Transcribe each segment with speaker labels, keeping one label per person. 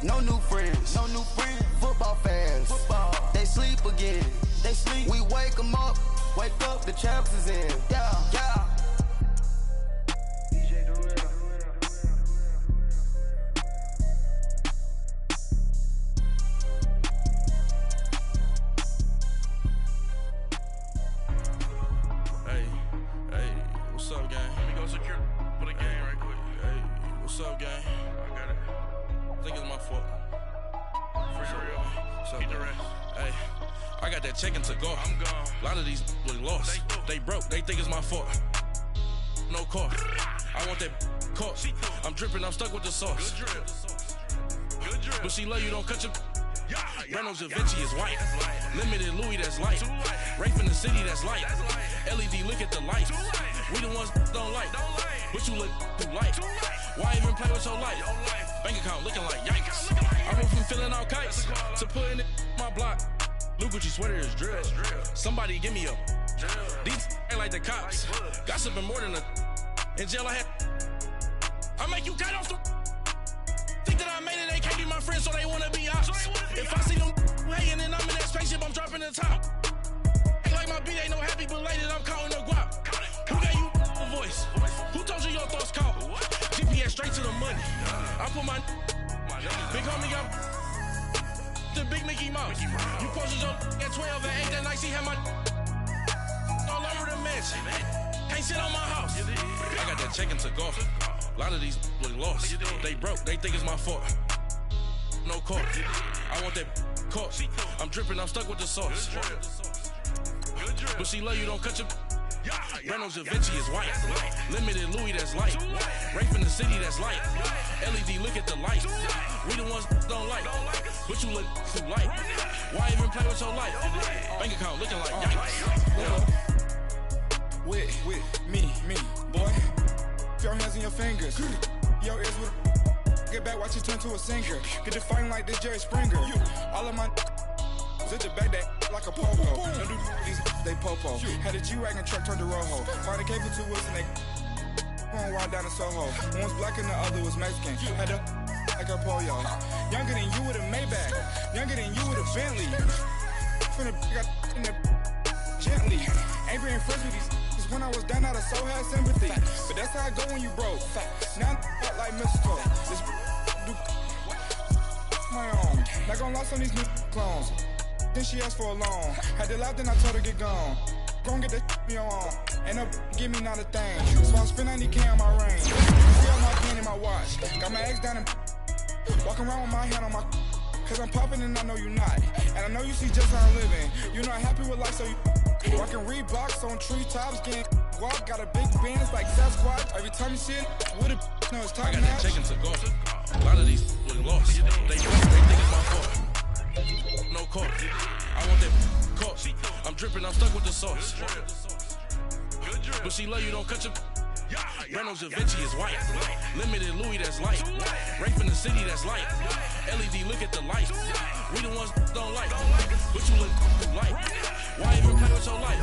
Speaker 1: No new friends. No new friends. Football fans. Football. They sleep again. They sleep. We wake them up. Wake up, the champs is in. Yeah, yeah.
Speaker 2: What's up, gang? Let me go secure for the game right quick. Hey, what's up, gang? I got it. I think it's my fault. For real. What's up, keep the rest. Hey, I got that check to go. I'm gone. A lot of these was lost. They broke. They think it's my fault. No car. I want that caught. I'm dripping. I'm stuck with the sauce. Good drip. Good drip. But she love you. Don't cut your. Reynolds Da Vinci is white. Limited Louis, that's light. Rafe in the city, that's light. LED, look at the lights. We the ones don't like. But you look too light. Why even play with your life? Bank account looking like yikes. I went from filling out kites to putting it in my block. Blue Gucci sweater is drill. Somebody give me a. These ain't like the cops. Gossiping more than a. In jail I had. I make you cut off the. Think that I made it, they can't be my friends, so they wanna be ops. If I see them hanging and I'm in that spaceship, I'm dropping the top. Ain't like my beat ain't no happy, but later I'm counting the guap. Who gave you a voice? Who told you your thoughts count? GPS straight to the money. I put my big homie up the big Mickey Mouse. You posted your at 12 and 8 that night, she had my all over the mansion. Can't sit on my house. I got that check to go. A lot of these was lost. They broke. They think it's my fault. No car. I want that caught. I'm dripping. I'm stuck with the sauce. But she love you. Don't cut your. Reynolds Da Vinci is white. Limited Louis, that's light. Rafe in the city, that's light. LED, look at the lights. We the ones don't like. But you look too light. Why even play with your life? Bank account looking like yikes.
Speaker 3: With me, boy. Your hands in your fingers. Your ears with get back, watch you turn to a singer. Get the fighting like this Jerry Springer. All of my sit the back that like a popo. Don't do these they popo. Had a G-Wagon truck turned to Rojo. Find a cable 2 wheels and they going wild down in Soho. One was black and the other was Mexican. Had a like a pollo. Younger than you with a Maybach. Younger than you with a Bentley. Finna got in the gently. Ain't being friends with these. When I was down, I so had sympathy. But that's how I go when you broke. Now I'm like mistletoe. This do my own. Not gonna lost on these new clones. Then she asked for a loan. Had to laugh, then I told her get gone. Gon' get that me on. Ain't no give me not a thing. So I spend 90K on my range. See all my pen in my watch. Got my ex down and walking around with my hand on my. Cause I'm popping and I know you not. And I know you see just how I'm living. You're not happy with life, so you. Rockin' Reeboks on treetops, getting guap, got a big bands like Sasquatch. Every time you see it, with a no, it's time.
Speaker 2: I got that check to go. A lot of these was lost. They broke. They think it's my fault. No car. I want that caught. I'm dripping. I'm stuck with the sauce. But she love you. Don't cut your. Reynolds Da Vinci is white. Limited Louis, that's light. Rafe in the city, that's light. LED, look at the lights. We the ones don't like. But you look too light. Why even play with your life?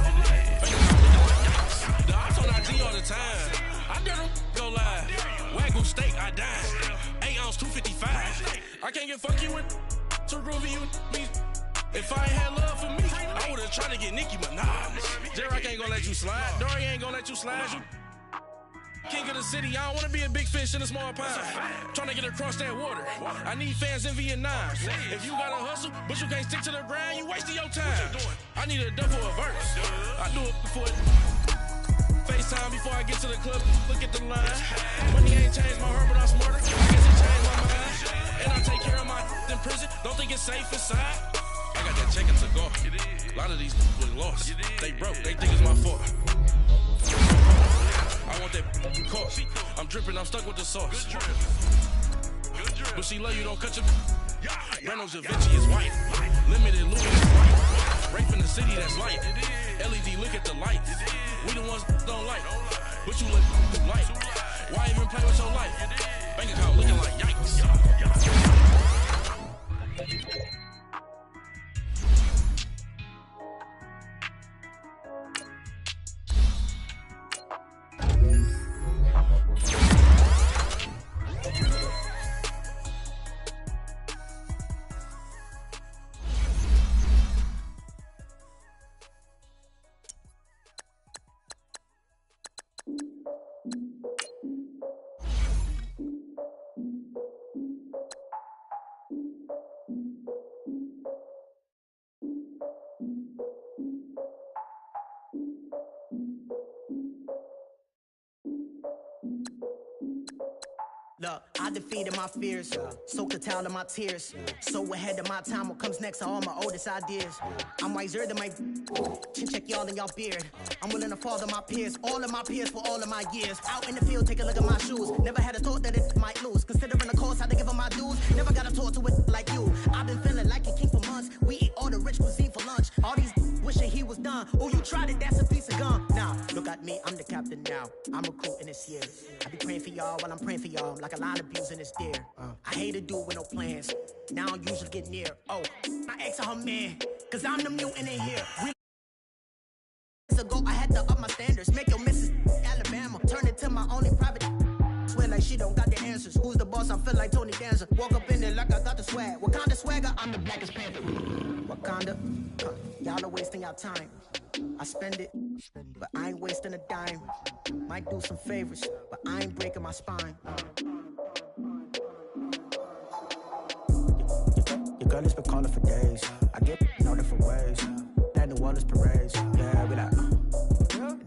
Speaker 2: The ops on IG all the time. I dare them go live. Wagyu steak, I died. 8 ounce, 255. I can't get fuck you with too groovy you me. If I ain't had love for me, I would've tried to get Nicki Minaj. J-Rock ain't gonna let you slide. Dory ain't gonna let you slide. You king of the city, I don't wanna be a big fish in a small pond. Trying to get across that water. I need fans in Vietnam. If you gotta hustle, but you can't stick to the grind, you wasting your time. I need a double a verse. I do it before FaceTime before I get to the club. Look at the line. Money ain't changed my heart, but I'm smarter. I guess it changed my mind. And I take care of my in prison. Don't think it's safe inside. I got that check to go. A lot of these was lost. They broke. They think it's my fault. I want that caught. I'm dripping, I'm stuck with the sauce. But she love you, don't cut your. Reynolds Da Vinci is white. Limited Louis, that's light. Rafe in the city, that's light. LED, look at the lights. We the ones don't like. But you look too light. Why even play with your life? Bank account looking like yikes.
Speaker 4: Look, I defeated my fears, soaked a towel in my tears. So ahead of my time, what comes next are all my oldest ideas. I'm wiser than my check y'all in y'all beard. I'm willing to father my peers, all of my peers for all of my years. Out in the field, take a look at my shoes. Never had a thought that it might lose. Considering the cost, had to give them my dues. Never got a talk to it like you. I've been feeling like a king for months. We eat all the rich cuisine for lunch. All these wishing he was done. Oh, you tried it, that's a piece of gum. Now, look at me, I'm the captain now. I'm recruiting this year. I be praying for y'all while I'm praying for y'all. Like a line of abuse in this deer. I hate to do it with no plans. Now I usually get near. Oh, my ex her man. Cause I'm the mutant in here. Ago, I had to up my standards. Make your Mrs. Alabama. Turn it to my only private. Swear like she don't got the answers. Who's the boss? I feel like Tony Danza. Walk up in there like I got the swag. What kind of swagger? I'm the blackest panther. Wakanda. Y'all are wasting your time. I spend it, but I ain't wasting a dime. Might do some favors, but I ain't breaking my spine. Your girl has been calling for days. I get in all different ways. That New Orleans parades. Yeah, we like,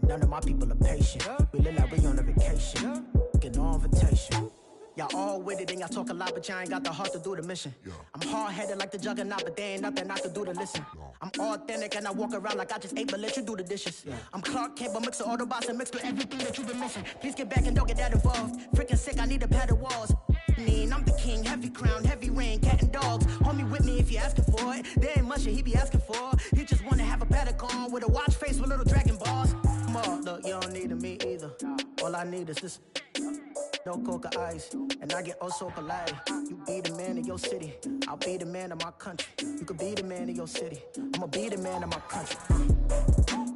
Speaker 4: none of my people are patient. We look like we on a vacation. Get no invitation. Y'all all with it and y'all talk a lot, but y'all ain't got the heart to do the mission. I'm hard-headed like the juggernaut, but there ain't nothing I can do to listen. I'm authentic and I walk around like I just ate, but let you do the dishes. I'm Clark Kent, but mix the Autobots and mix with everything that you've been missing. Please get back and don't get that involved. Freaking sick, I need a padded walls. I'm the king, heavy crown, heavy rain, cat and dogs. Homie with me if you're asking for it. There ain't much that he be asking for. He just wanna have a paddock on with a watch face with little dragon balls. Look, you don't need me either. All I need is this. No coca ice, and I get oh so polite. You be the man of your city, I'll be the man of my country. You could be the man of your city, I'ma be the man of my country.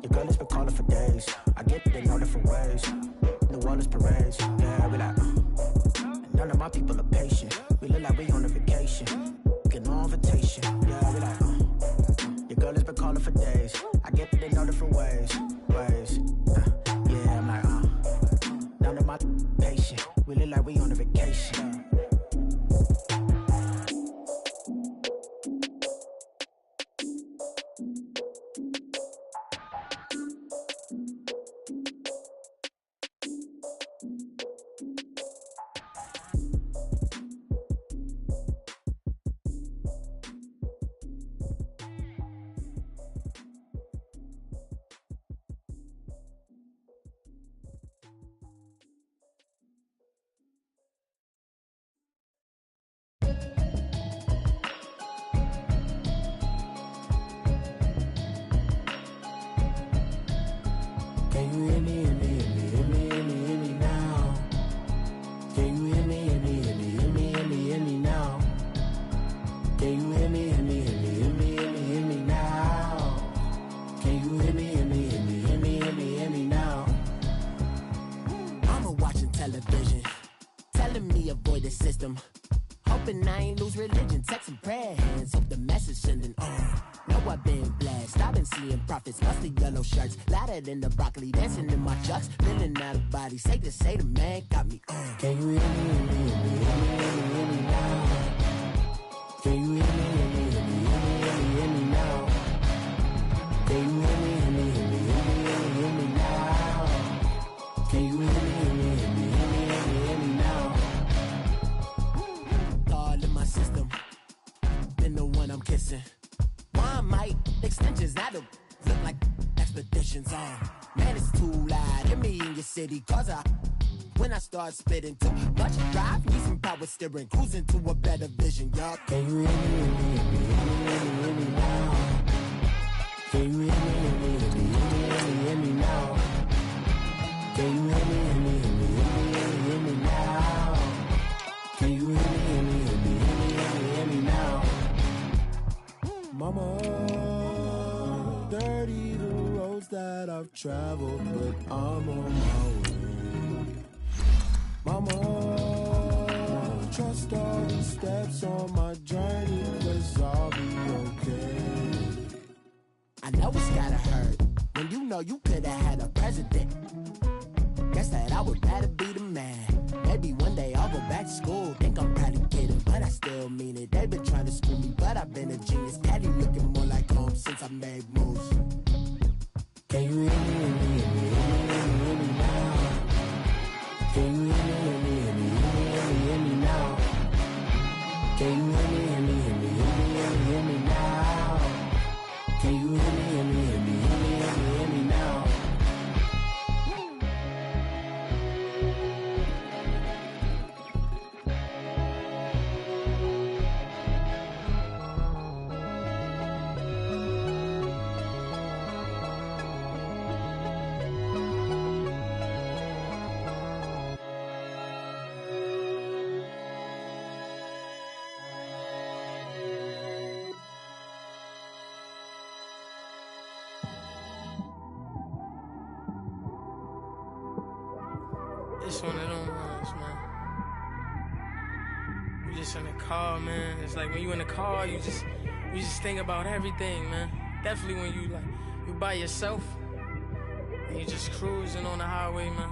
Speaker 4: Your girl has been calling for days. I get it in all different ways. New Orleans parades, yeah, we like. None of my people are patient. We look like we on a vacation. Get no invitation, yeah, we like. Your girl has been calling for days. I get it in all different ways. Yeah, I'm like, none of my patient. We look like we on a vacation.
Speaker 5: In the broccoli, dancing in my chucks, feeling out of body. Say the man got me. Can you hear me, hear me now? Can you hear me now? Can you hear me now? Can you hear me now? All in my system, been the one I'm kissing. One might extensions that'll look like expeditions on. Man, it's too loud. Hear me in your city, cause when I start spitting too much drive, need some power steering, cruising to a better vision, y'all. Can you hear me now? Can you hear me now? Can you hear me now? Can you hear me now? Mama, dirty the roads that I've traveled, but I'm on my way. Mama, trust all the steps on my journey, 'cause I'll be okay. I know it's gotta hurt when you know you could've had a president. Guess that I would rather be the man. Maybe one day I'll go back to school. Think I'm probably kidding, but I still mean it. They've been trying to school me, but I've been a genius. Daddy looking more like home since I made moves. Can you hear me now? Can you hear me Can you hear me, hear me, hear me, hear me, hear me, hear me now? Can you hear me, hear me, hear me, hear me, hear me, hear me now?
Speaker 6: It's one of them ones, man. You just in the car, man. It's like when you in the car, you just think about everything, man. Definitely when you by yourself and you just cruising on the highway, man.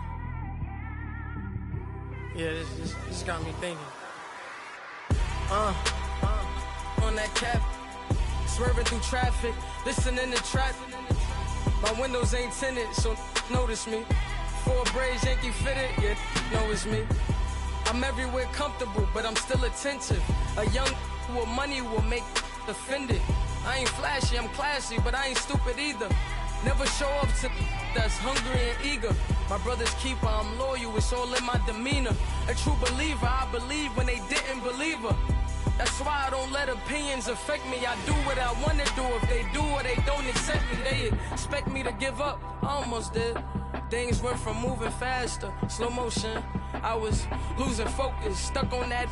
Speaker 6: Yeah, this got me thinking. On that cap, swerving through traffic, listening to trap. My windows ain't tinted, so notice me. 4 braids, Yankee fitted, yeah, know it's me. I'm everywhere comfortable, but I'm still attentive. A young with money will make offended. I ain't flashy, I'm classy, but I ain't stupid either. Never show up to that's hungry and eager. My brother's keeper, I'm loyal, it's all in my demeanor. A true believer, I believe when they didn't believe her. That's why I don't let opinions affect me. I do what I want to do. If they do or they don't accept me, they expect me to give up. I almost did. Things went from moving faster, slow motion. I was losing focus, stuck on that.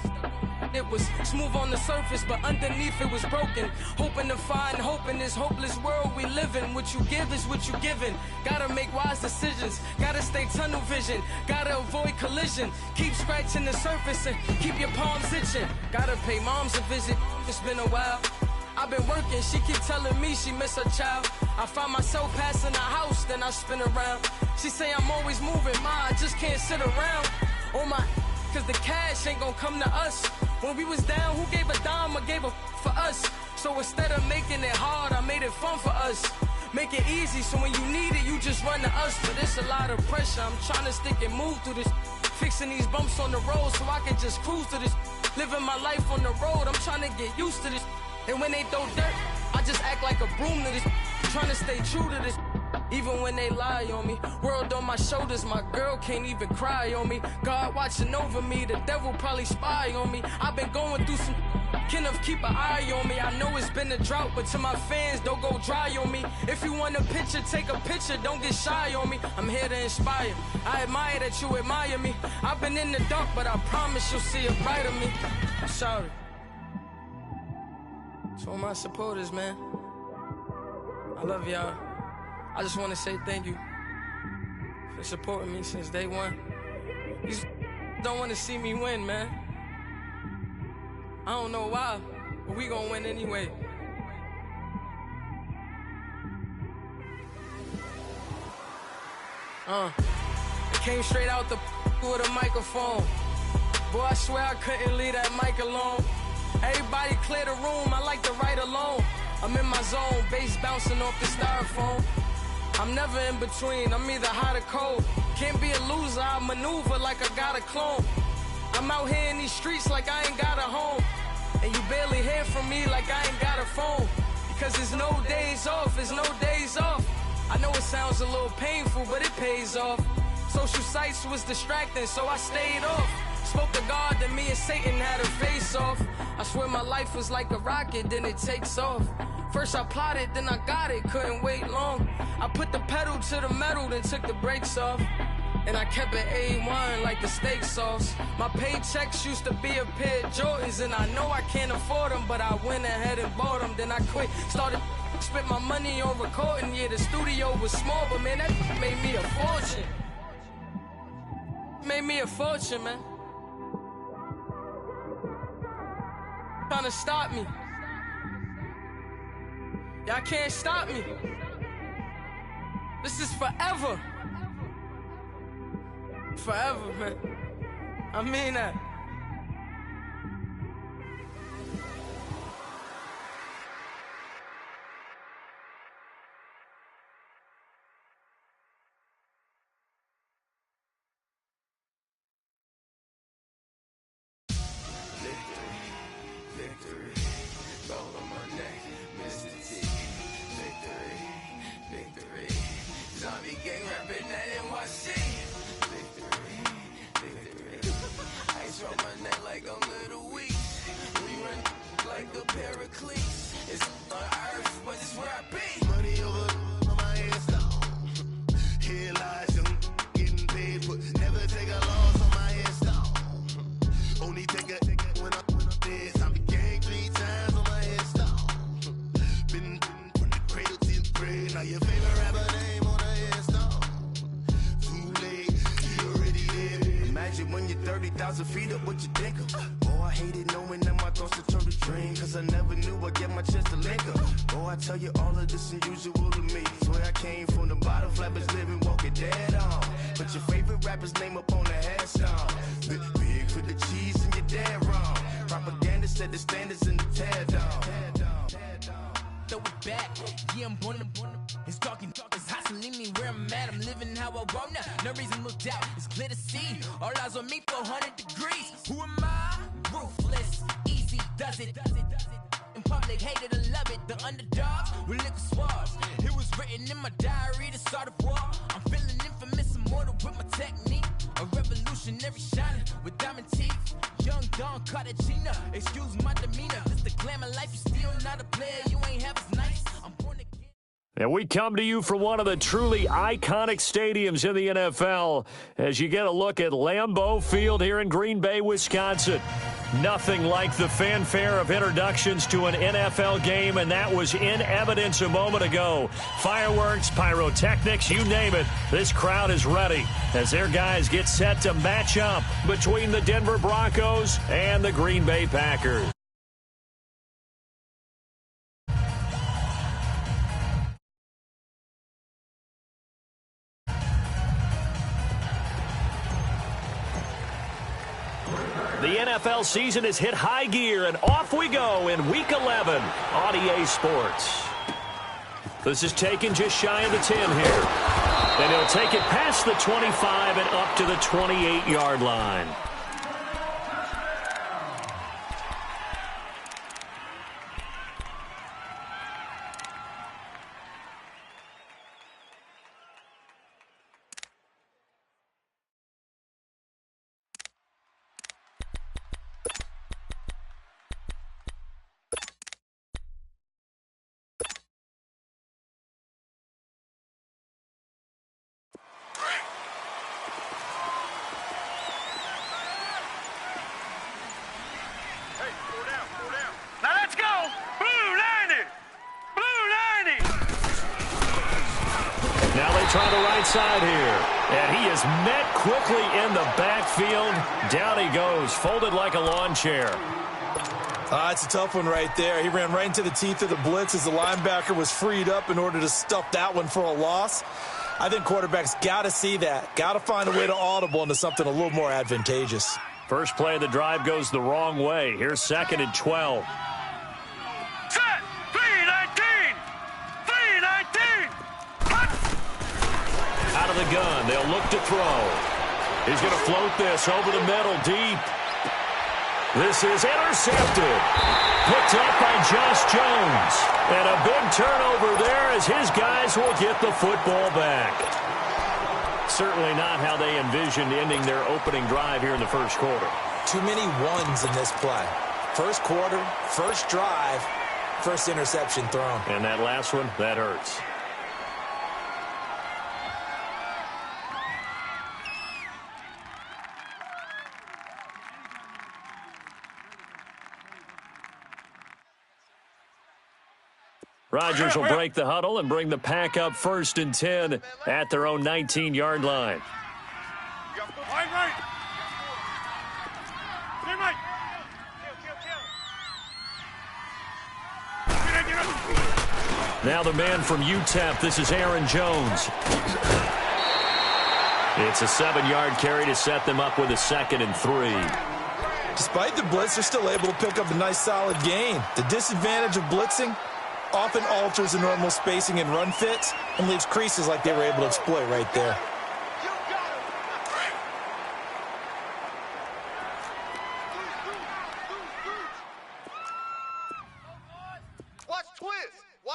Speaker 6: It was smooth on the surface, but underneath it was broken. Hoping to find hope in this hopeless world we live in. What you give is what you given. Gotta make wise decisions, gotta stay tunnel vision, gotta avoid collision. Keep scratching the surface and keep your palms itching. Gotta pay moms a visit, it's been a while. I've been working, she keep telling me she miss her child. I find myself passing the house, then I spin around. She say I'm always moving, ma, I just can't sit around. Oh my, cause the cash ain't gon' come to us. When we was down, who gave a dime or gave a for us? So instead of making it hard, I made it fun for us. Make it easy, so when you need it, you just run to us. But it's a lot of pressure, I'm trying to stick and move through this. Fixing these bumps on the road so I can just cruise to this. Living my life on the road, I'm trying to get used to this. And when they throw dirt, I just act like a broom to this. Trying to stay true to this. Even when they lie on me, world on my shoulders, my girl can't even cry on me. God watching over me, the devil probably spy on me. I've been going through some, Kenneth keep an eye on me. I know it's been a drought, but to my fans, don't go dry on me. If you want a picture, take a picture, don't get shy on me. I'm here to inspire, I admire that you admire me. I've been in the dark, but I promise you'll see a brighter me. I'm sorry. To all my supporters, man, I love y'all. I just want to say thank you for supporting me since day one. You don't want to see me win, man. I don't know why, but we gonna win anyway. It came straight out the with a microphone. Boy, I swear I couldn't leave that mic alone. Everybody clear the room, I like to write alone. I'm in my zone, bass bouncing off the styrofoam. I'm never in between, I'm either hot or cold. Can't be a loser, I maneuver like I got a clone. I'm out here in these streets like I ain't got a home. And you barely hear from me like I ain't got a phone. Because there's no days off, there's no days off. I know it sounds a little painful, but it pays off. Social sites was distracting, so I stayed off. Spoke to God, then me and Satan had a face off. I swear my life was like a rocket, then it takes off. First I plotted, then I got it, couldn't wait long. I put the pedal to the metal, then took the brakes off. And I kept it A1 like the steak sauce. My paychecks used to be a pair of Jordans, and I know I can't afford them, but I went ahead and bought them. Then I quit, started spent my money on recording. Yeah, the studio was small, but man, that made me a fortune. Made me a fortune, man. Trying to stop me. Y'all can't stop me. This is forever. Forever, man. I mean that.
Speaker 7: Victory, gold on my neck, Mr. T. Victory, victory. Zombie gang rapping at NYC. Victory, victory. Ice on my neck like I'm Little Weeks. We run like the Paracletes. It's on earth, but it's where I be.
Speaker 1: Money over on my head stone. Here lies young, getting paid, but never take a loss on my headstone. Only take a when I'm dead. I be gang 3 times on my headstone. Been from the cradle to the grave. Now your favorite rapper name on a headstone. Too late, you already there. Imagine when you're 30,000 feet up, what you think of? Oh, I hated knowing that my thoughts would turn to dream. Cause I never knew I'd get my chance to link up. Oh, I tell you all of this unusual to me. Swear I came from the bottom, flappers living, walking dead on. Put your favorite rapper's name up on the headstone. Big for the cheese and you're dead wrong. Propaganda set the standards in the tear down.
Speaker 5: Throw it back, yeah, I'm born. It's talking, it's hustling me where I'm at. I'm living how I want now. No reason to look out, it's clear to see. All eyes on me, 400 degrees. Who am I? Ruthless, easy, does it. In public, hated or love it. The underdogs with liquor swabs. It was written in my diary to start a war. I'm feeling infamous, immortal with my technique. A revolutionary shining with diamond teeth. Young Don Cartagena, excuse my demeanor. This the glamour life, you still not a player. You ain't half as nice. I'm born again.
Speaker 8: And we come to you from one of the truly iconic stadiums in the NFL as you get a look at Lambeau Field here in Green Bay, Wisconsin. Nothing like the fanfare of introductions to an NFL game, and that was in evidence a moment ago. Fireworks, pyrotechnics, you name it. This crowd is ready as their guys get set to match up between the Denver Broncos and the Green Bay Packers. The NFL season has hit high gear, and off we go in Week 11 on EA Sports. This is taken just shy of the 10 here. And he'll take it past the 25 and up to the 28-yard line. Try the right side here. And he is met quickly in the backfield. Down he goes, folded like a lawn chair.
Speaker 9: It's a tough one right there. He ran right into the teeth of the blitz as the linebacker was freed up in order to stuff that one for a loss. I think quarterbacks got to see that. Got to find a way to audible into something a little more advantageous.
Speaker 8: First play of the drive goes the wrong way. Here's 2nd and 12.
Speaker 10: Set! 3-19! 3-19!
Speaker 8: Out of the gun, they'll look to throw. He's going to float this over the middle, deep. This is intercepted. Picked up by Josh Jones. And a big turnover there as his guys will get the football back. Certainly not how they envisioned ending their opening drive here in the first quarter.
Speaker 9: Too many ones in this play. First quarter, first drive, first interception thrown.
Speaker 8: And that last one, that hurts. Rodgers will break the huddle and bring the pack up 1st and 10 at their own 19-yard line. Now the man from UTEP, this is Aaron Jones. It's a 7-yard carry to set them up with a 2nd and 3.
Speaker 9: Despite the blitz, they're still able to pick up a nice solid gain. The disadvantage of blitzing often alters the normal spacing and run fits and leaves creases like they were able to exploit right there.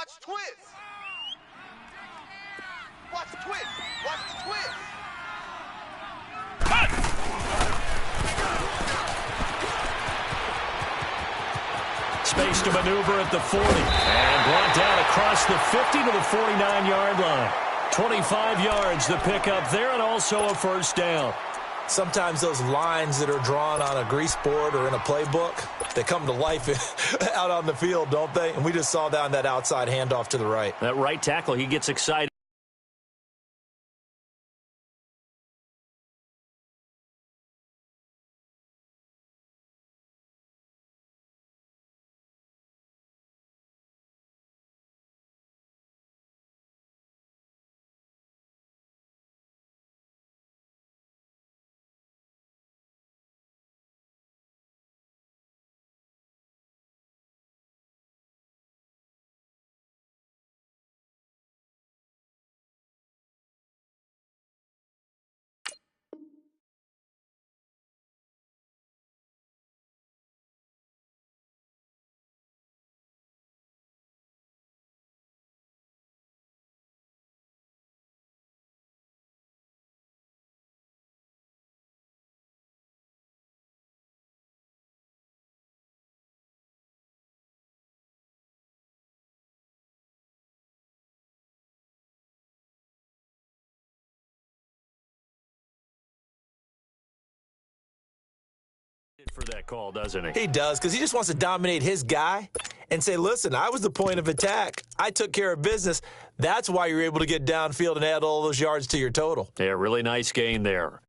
Speaker 1: Watch twist. Watch the twist. Watch the twist.
Speaker 8: Space to maneuver at the 40. And brought down across the 50 to the 49-yard line. 25 yards the pickup there, and also a first down.
Speaker 9: Sometimes those lines that are drawn on a grease board or in a playbook, they come to life out on the field, don't they? And we just saw down that outside handoff to the right.
Speaker 8: That right tackle, he gets excited. For that call, doesn't he?
Speaker 9: He does, because he just wants to dominate his guy and say, listen, I was the point of attack. I took care of business. That's why you're able to get downfield and add all those yards to your total.
Speaker 8: Yeah, really nice gain there.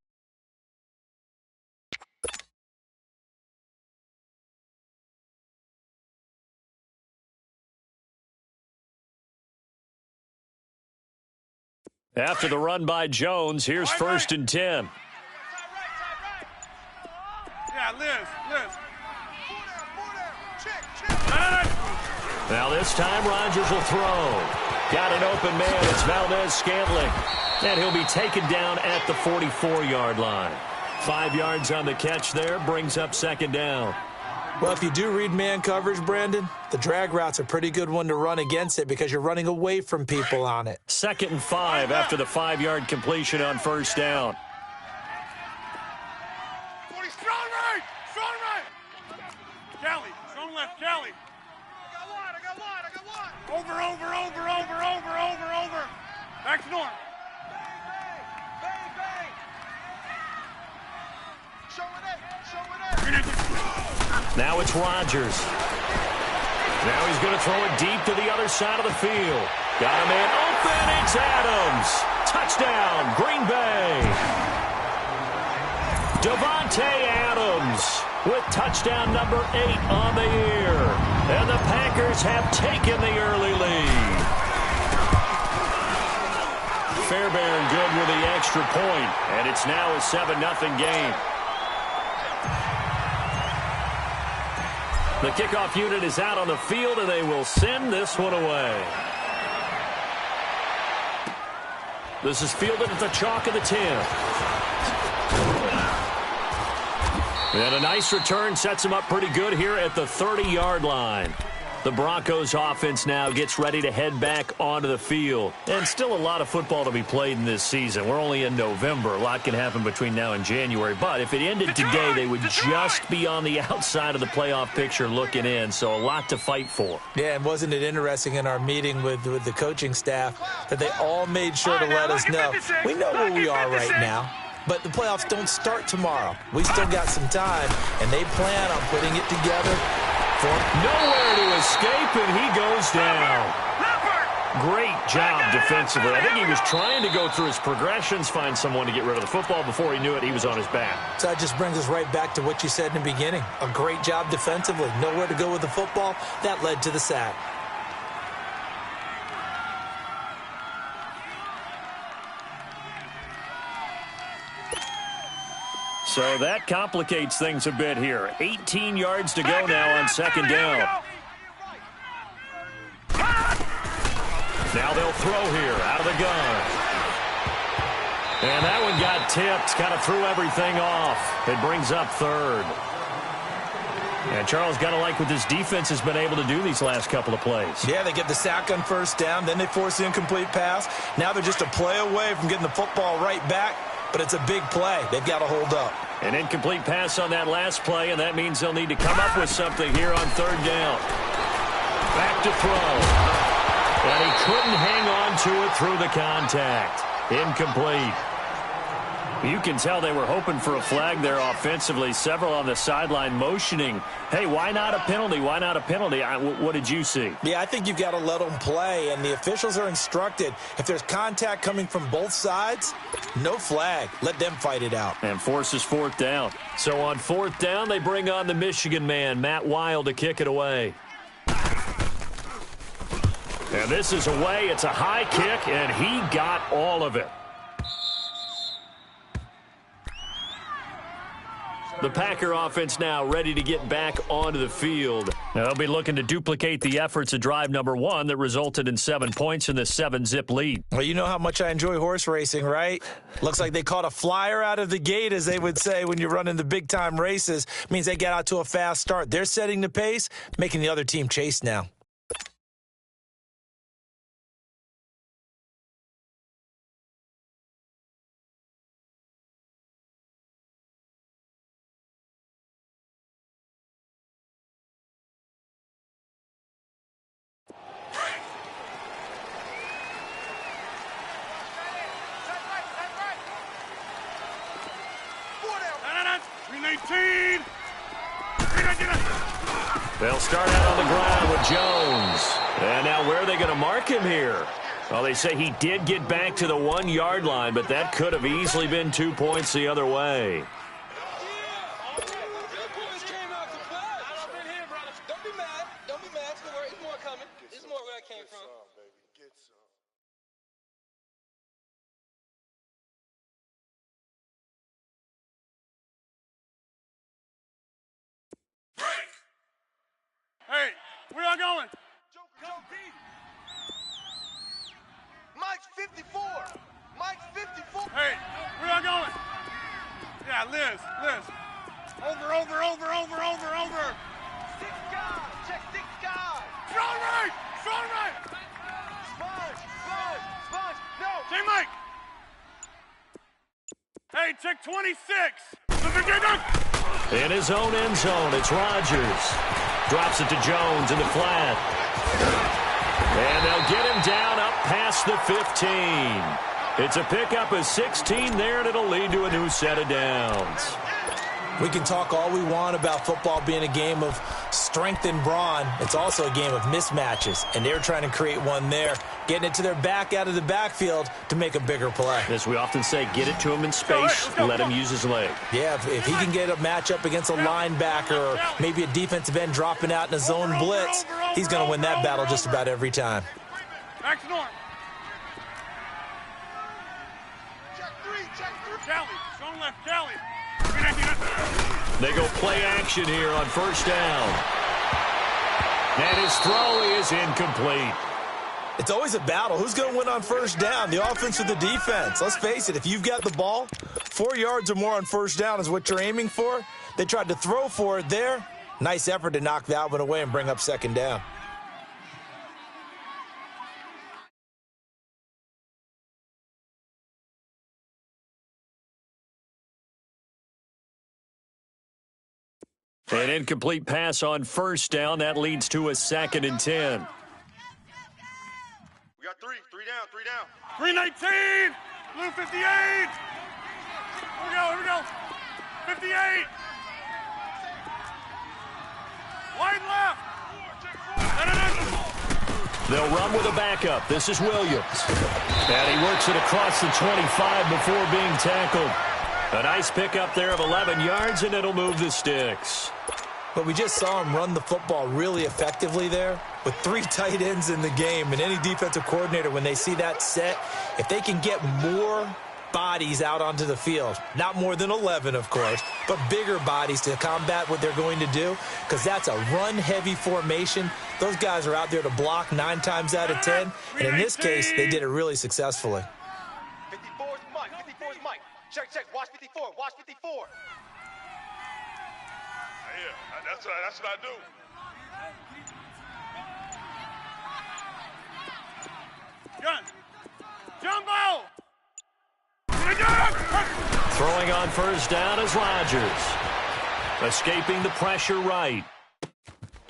Speaker 8: After the run by Jones, here's 1st and 10.
Speaker 10: Yeah, Liz.
Speaker 8: Now this time Rodgers will throw. Got an open man. It's Valdez-Scantling. And he'll be taken down at the 44-yard line. 5 yards on the catch there. Brings up 2nd down.
Speaker 9: Well, if you do read man coverage, Brandon, the drag route's a pretty good one to run against it because you're running away from people on it.
Speaker 8: 2nd and 5 after the 5-yard completion on 1st down.
Speaker 10: Strong right. Kelly, strong left, Kelly. I got one. Over. Back to north. Bang. Show it.
Speaker 8: Now it's Rodgers. Now he's going to throw it deep to the other side of the field. Got a man open. It's Adams. Touchdown, Green Bay. Davante Adams with touchdown number 8 on the year. And the Packers have taken the early lead. Fairbairn good with the extra point, and it's now a 7-0 game. The kickoff unit is out on the field, and they will send this one away. This is fielded at the chalk of the 10. And a nice return sets him up pretty good here at the 30-yard line. The Broncos offense now gets ready to head back onto the field. And still a lot of football to be played in this season. We're only in November. A lot can happen between now and January. But if it ended today, they would just be on the outside of the playoff picture looking in. So a lot to fight for.
Speaker 9: Yeah, and wasn't it interesting in our meeting with the coaching staff that they all made sure to let us know, we know where we are right now. But the playoffs don't start tomorrow. We still got some time, and they plan on putting it together.
Speaker 8: Nowhere to escape, and he goes down. Great job defensively. I think he was trying to go through his progressions, find someone to get rid of the football. Before he knew it, he was on his back.
Speaker 9: So that just brings us right back to what you said in the beginning. A great job defensively. Nowhere to go with the football. That led to the sack.
Speaker 8: So that complicates things a bit here. 18 yards to go now on 2nd down. Now they'll throw here out of the gun. And that one got tipped, kind of threw everything off. It brings up 3rd. And Charles, got to like what this defense has been able to do these last couple of plays.
Speaker 9: Yeah, they get the sack on first down, then they force the incomplete pass. Now they're just a play away from getting the football right back, but it's a big play. They've got to hold up.
Speaker 8: An incomplete pass on that last play, and that means they'll need to come up with something here on third down. Back to throw. And he couldn't hang on to it through the contact. Incomplete. You can tell they were hoping for a flag there offensively. Several on the sideline motioning, hey, why not a penalty? Why not a penalty? What did you see?
Speaker 9: Yeah, I think you've got to let them play, and the officials are instructed. If there's contact coming from both sides, no flag. Let them fight it out.
Speaker 8: And forces fourth down. So on fourth down, they bring on the Michigan man, Matt Wild, to kick it away. And this is away. It's a high kick, and he got all of it. The Packer offense now ready to get back onto the field. They'll be looking to duplicate the efforts of drive number 1 that resulted in 7 points in the 7-zip lead.
Speaker 9: Well, you know how much I enjoy horse racing, right? Looks like they caught a flyer out of the gate, as they would say when you're running the big-time races. Means they get out to a fast start. They're setting the pace, making the other team chase now.
Speaker 8: They'll start out on the ground with Jones. And now where are they going to mark him here? Well, they say he did get back to the 1-yard line, but that could have easily been 2 points the other way.
Speaker 10: Hey, where y'all going?
Speaker 1: Mike's 54. Mike's 54.
Speaker 10: Hey, where y'all going? Yeah, Liz. Over.
Speaker 1: 6 guys. Check 6 guys.
Speaker 10: Strong right.
Speaker 1: Sponge. No.
Speaker 10: J. Mike. Hey, check 26.
Speaker 8: In his own end zone, it's Rodgers. Drops it to Jones in the flat. And they'll get him down up past the 15. It's a pickup of 16 there, and it'll lead to a new set of downs.
Speaker 9: We can talk all we want about football being a game of strength and brawn. It's also a game of mismatches, and they're trying to create one there, getting it to their back out of the backfield to make a bigger play.
Speaker 8: As we often say, get it to him in space, let him use his leg.
Speaker 9: Yeah, if he can get a matchup against a linebacker or maybe a defensive end dropping out in a zone blitz, he's going to win that battle just about every time.
Speaker 10: Back to Norm.
Speaker 1: Check 3.
Speaker 10: Callie, strong left, Callie.
Speaker 8: They go play action here on first down. And his throw is incomplete.
Speaker 9: It's always a battle. Who's going to win on first down, the offense or the defense? Let's face it, if you've got the ball, 4 yards or more on first down is what you're aiming for. They tried to throw for it there. Nice effort to knock that one away and bring up second down.
Speaker 8: An incomplete pass on first down. That leads to a 2nd and 10.
Speaker 10: We got 3 down. 319. Blue 58. Here we go. 58. Wide left.
Speaker 8: They'll run with a backup. This is Williams. And he works it across the 25 before being tackled. A nice pickup there of 11 yards, and it'll move the sticks.
Speaker 9: But we just saw him run the football really effectively there with 3 tight ends in the game. And any defensive coordinator, when they see that set, if they can get more bodies out onto the field, not more than 11, of course, but bigger bodies to combat what they're going to do, because that's a run-heavy formation. Those guys are out there to block 9 times out of 10. And in this case, they did it really successfully.
Speaker 1: 54's Mike. Check. Watch 54.
Speaker 10: Yeah, that's what I do. Gun. Jumbo!
Speaker 8: Throwing on first down is Rodgers. Escaping the pressure right.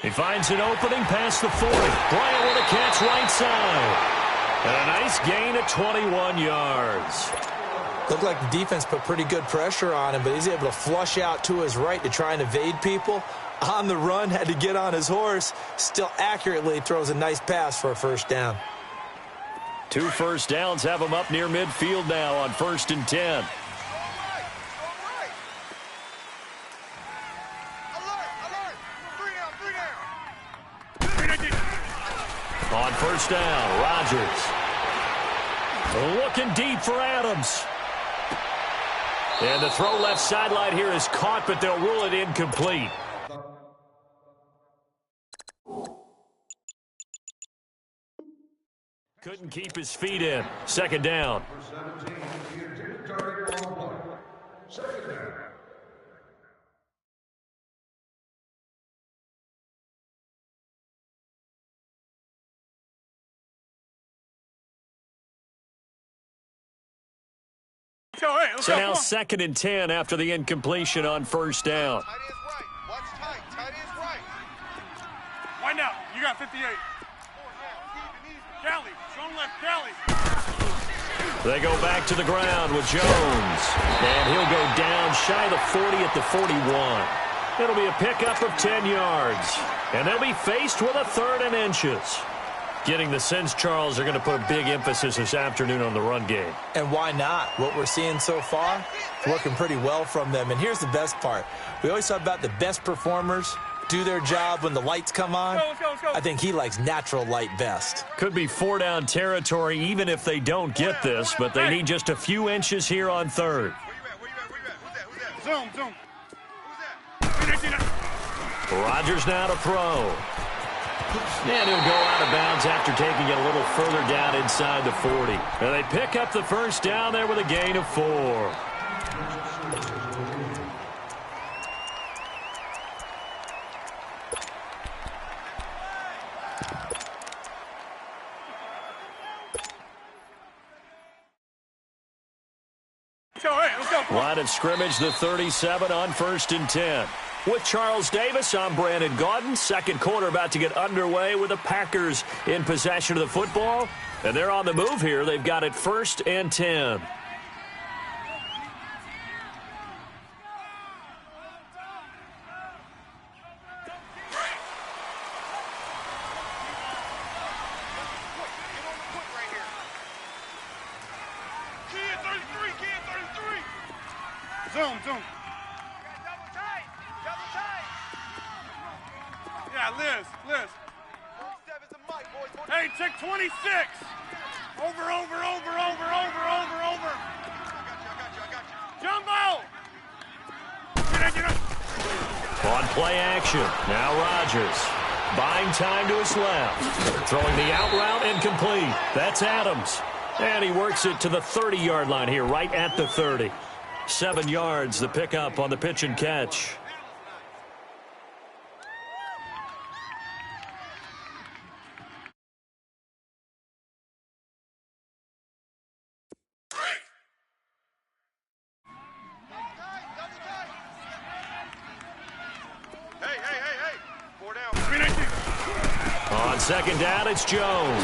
Speaker 8: He finds an opening past the 40. Bryant with a catch right side. And a nice gain at 21 yards.
Speaker 9: Looked like the defense put pretty good pressure on him, but he's able to flush out to his right to try and evade people. On the run, had to get on his horse. Still accurately throws a nice pass for a first down.
Speaker 8: 2 first downs have him up near midfield now on 1st and 10. On first down, Rodgers. Looking deep for Adams. And the throw left sideline here is caught, but they'll rule it incomplete. Couldn't keep his feet in. 2nd down. So now 2nd and 10 after the incompletion on first down.
Speaker 10: Tight is right. Watch tight. Tight is right. Wind out. You got 58. Cali. Strong left, Cali.
Speaker 8: They go back to the ground with Jones. And he'll go down shy of the 40 at the 41. It'll be a pickup of 10 yards. And they'll be faced with a 3rd and inches. Getting the sense, Charles, they're going to put a big emphasis this afternoon on the run game.
Speaker 9: And why not? What we're seeing so far, working pretty well from them. And here's the best part. We always talk about the best performers do their job when the lights come on.
Speaker 10: Let's go.
Speaker 9: I think he likes natural light best.
Speaker 8: Could be 4-down territory even if they don't get this, but they need just a few inches here on 3rd.
Speaker 10: Where you at? Zoom. Who's that?
Speaker 8: Rodgers now to throw. And he'll go out of bounds after taking it a little further down inside the 40. And they pick up the first down there with a gain of 4. Line of scrimmage, the 37 on 1st and 10. With Charles Davis, I'm Brandon Gaudin. 2nd quarter about to get underway with the Packers in possession of the football. And they're on the move here. They've got it 1st and 10.
Speaker 10: Zoom. Yeah, Liz. Hey, check 26. Over. Jumbo. Get up.
Speaker 8: On play action. Now Rodgers. Buying time to his left. Throwing the out route incomplete. That's Adams. And he works it to the 30-yard line here, right at the 30. 7 yards, the pickup on the pitch and catch.
Speaker 10: Hey. 4 down.
Speaker 8: On 2nd down, it's Jones.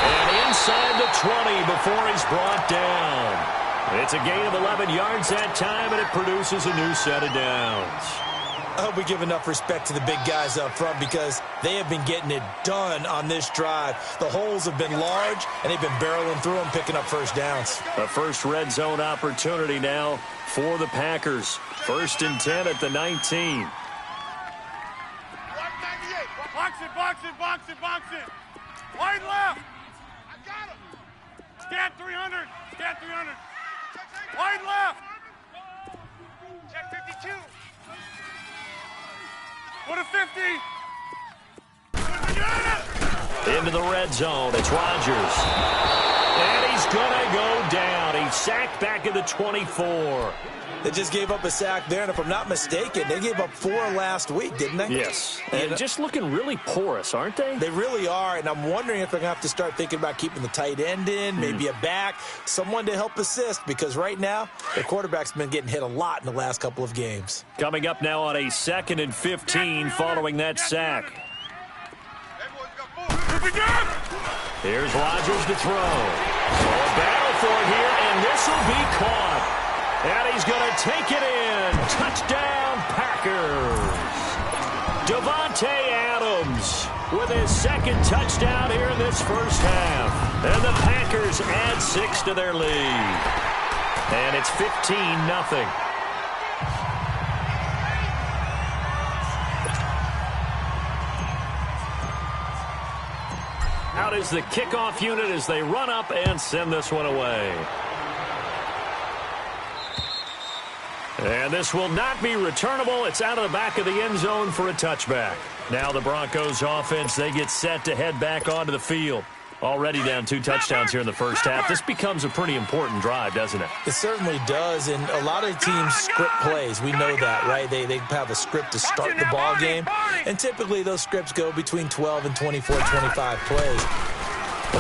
Speaker 8: And inside the 20 before he's brought down. It's a gain of 11 yards that time, and it produces a new set of downs.
Speaker 9: I hope we give enough respect to the big guys up front because they have been getting it done on this drive. The holes have been large, and they've been barreling through them, picking up first downs.
Speaker 8: A first red zone opportunity now for the Packers. 1st and 10 at the 19.
Speaker 10: Box it. Wide left. I got him. Scat 300. Wide left. Check 52. Put a 50.
Speaker 8: Into the red zone. It's Rodgers. And he's going to go down. He sacked back at the 24.
Speaker 9: They just gave up a sack there, and if I'm not mistaken, they gave up 4 last week, didn't they?
Speaker 8: Yes. And just looking really porous, aren't they?
Speaker 9: They really are, and I'm wondering if they're going to have to start thinking about keeping the tight end in, maybe a back, someone to help assist, because right now, the quarterback's been getting hit a lot in the last couple of games.
Speaker 8: Coming up now on a 2nd and 15 following that sack. Here's Rodgers to throw. So a battle for it here, and this will be caught. And he's going to take it in. Touchdown, Packers. Davante Adams with his 2nd touchdown here in this first half. And the Packers add 6 to their lead. And it's 15-0. Out is the kickoff unit as they run up and send this one away. And this will not be returnable. It's out of the back of the end zone for a touchback. Now the Broncos offense, they get set to head back onto the field. Already down 2 touchdowns here in the first half. This becomes a pretty important drive, doesn't it?
Speaker 9: It certainly does, and a lot of teams script plays. We know that, right? They have a script to start the ball game, and typically those scripts go between 12 and 24, 25 plays.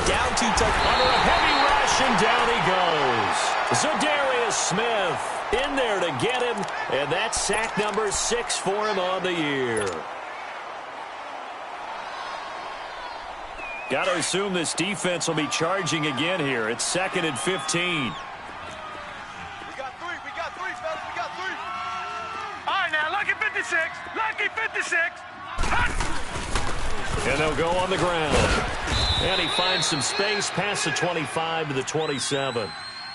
Speaker 9: Down 2 touchdowns.
Speaker 8: Under a heavy rush, and down he goes. Za'Darius Smith in there to get him, and that's sack number 6 for him on the year. Got to assume this defense will be charging again here. It's 2nd and 15.
Speaker 10: We got 3, fellas, we got 3. All right, now, lucky 56, lucky 56.
Speaker 8: And they'll go on the ground. And he finds some space past the 25 to the 27.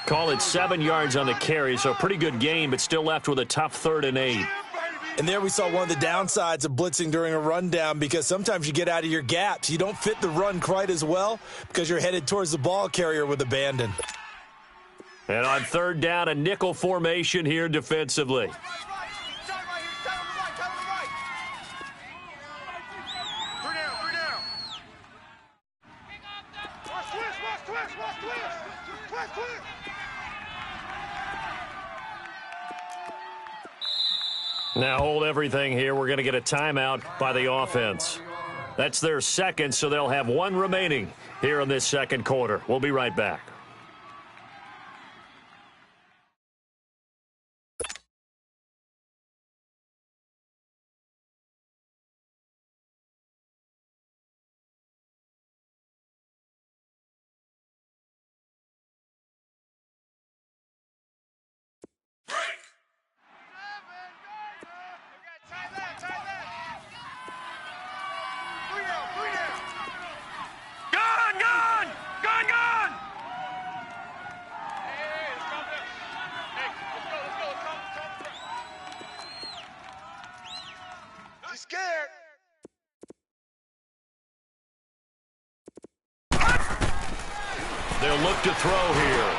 Speaker 8: Call it 7 yards on the carry, so a pretty good game, but still left with a tough 3rd and 8.
Speaker 9: And there we saw one of the downsides of blitzing during a rundown, because sometimes you get out of your gaps. You don't fit the run quite as well because you're headed towards the ball carrier with abandon.
Speaker 8: And on 3rd down, a nickel formation here defensively. Now hold everything here. We're going to get a timeout by the offense. That's their 2nd, so they'll have 1 remaining here in this 2nd quarter. We'll be right back. They'll look to throw here.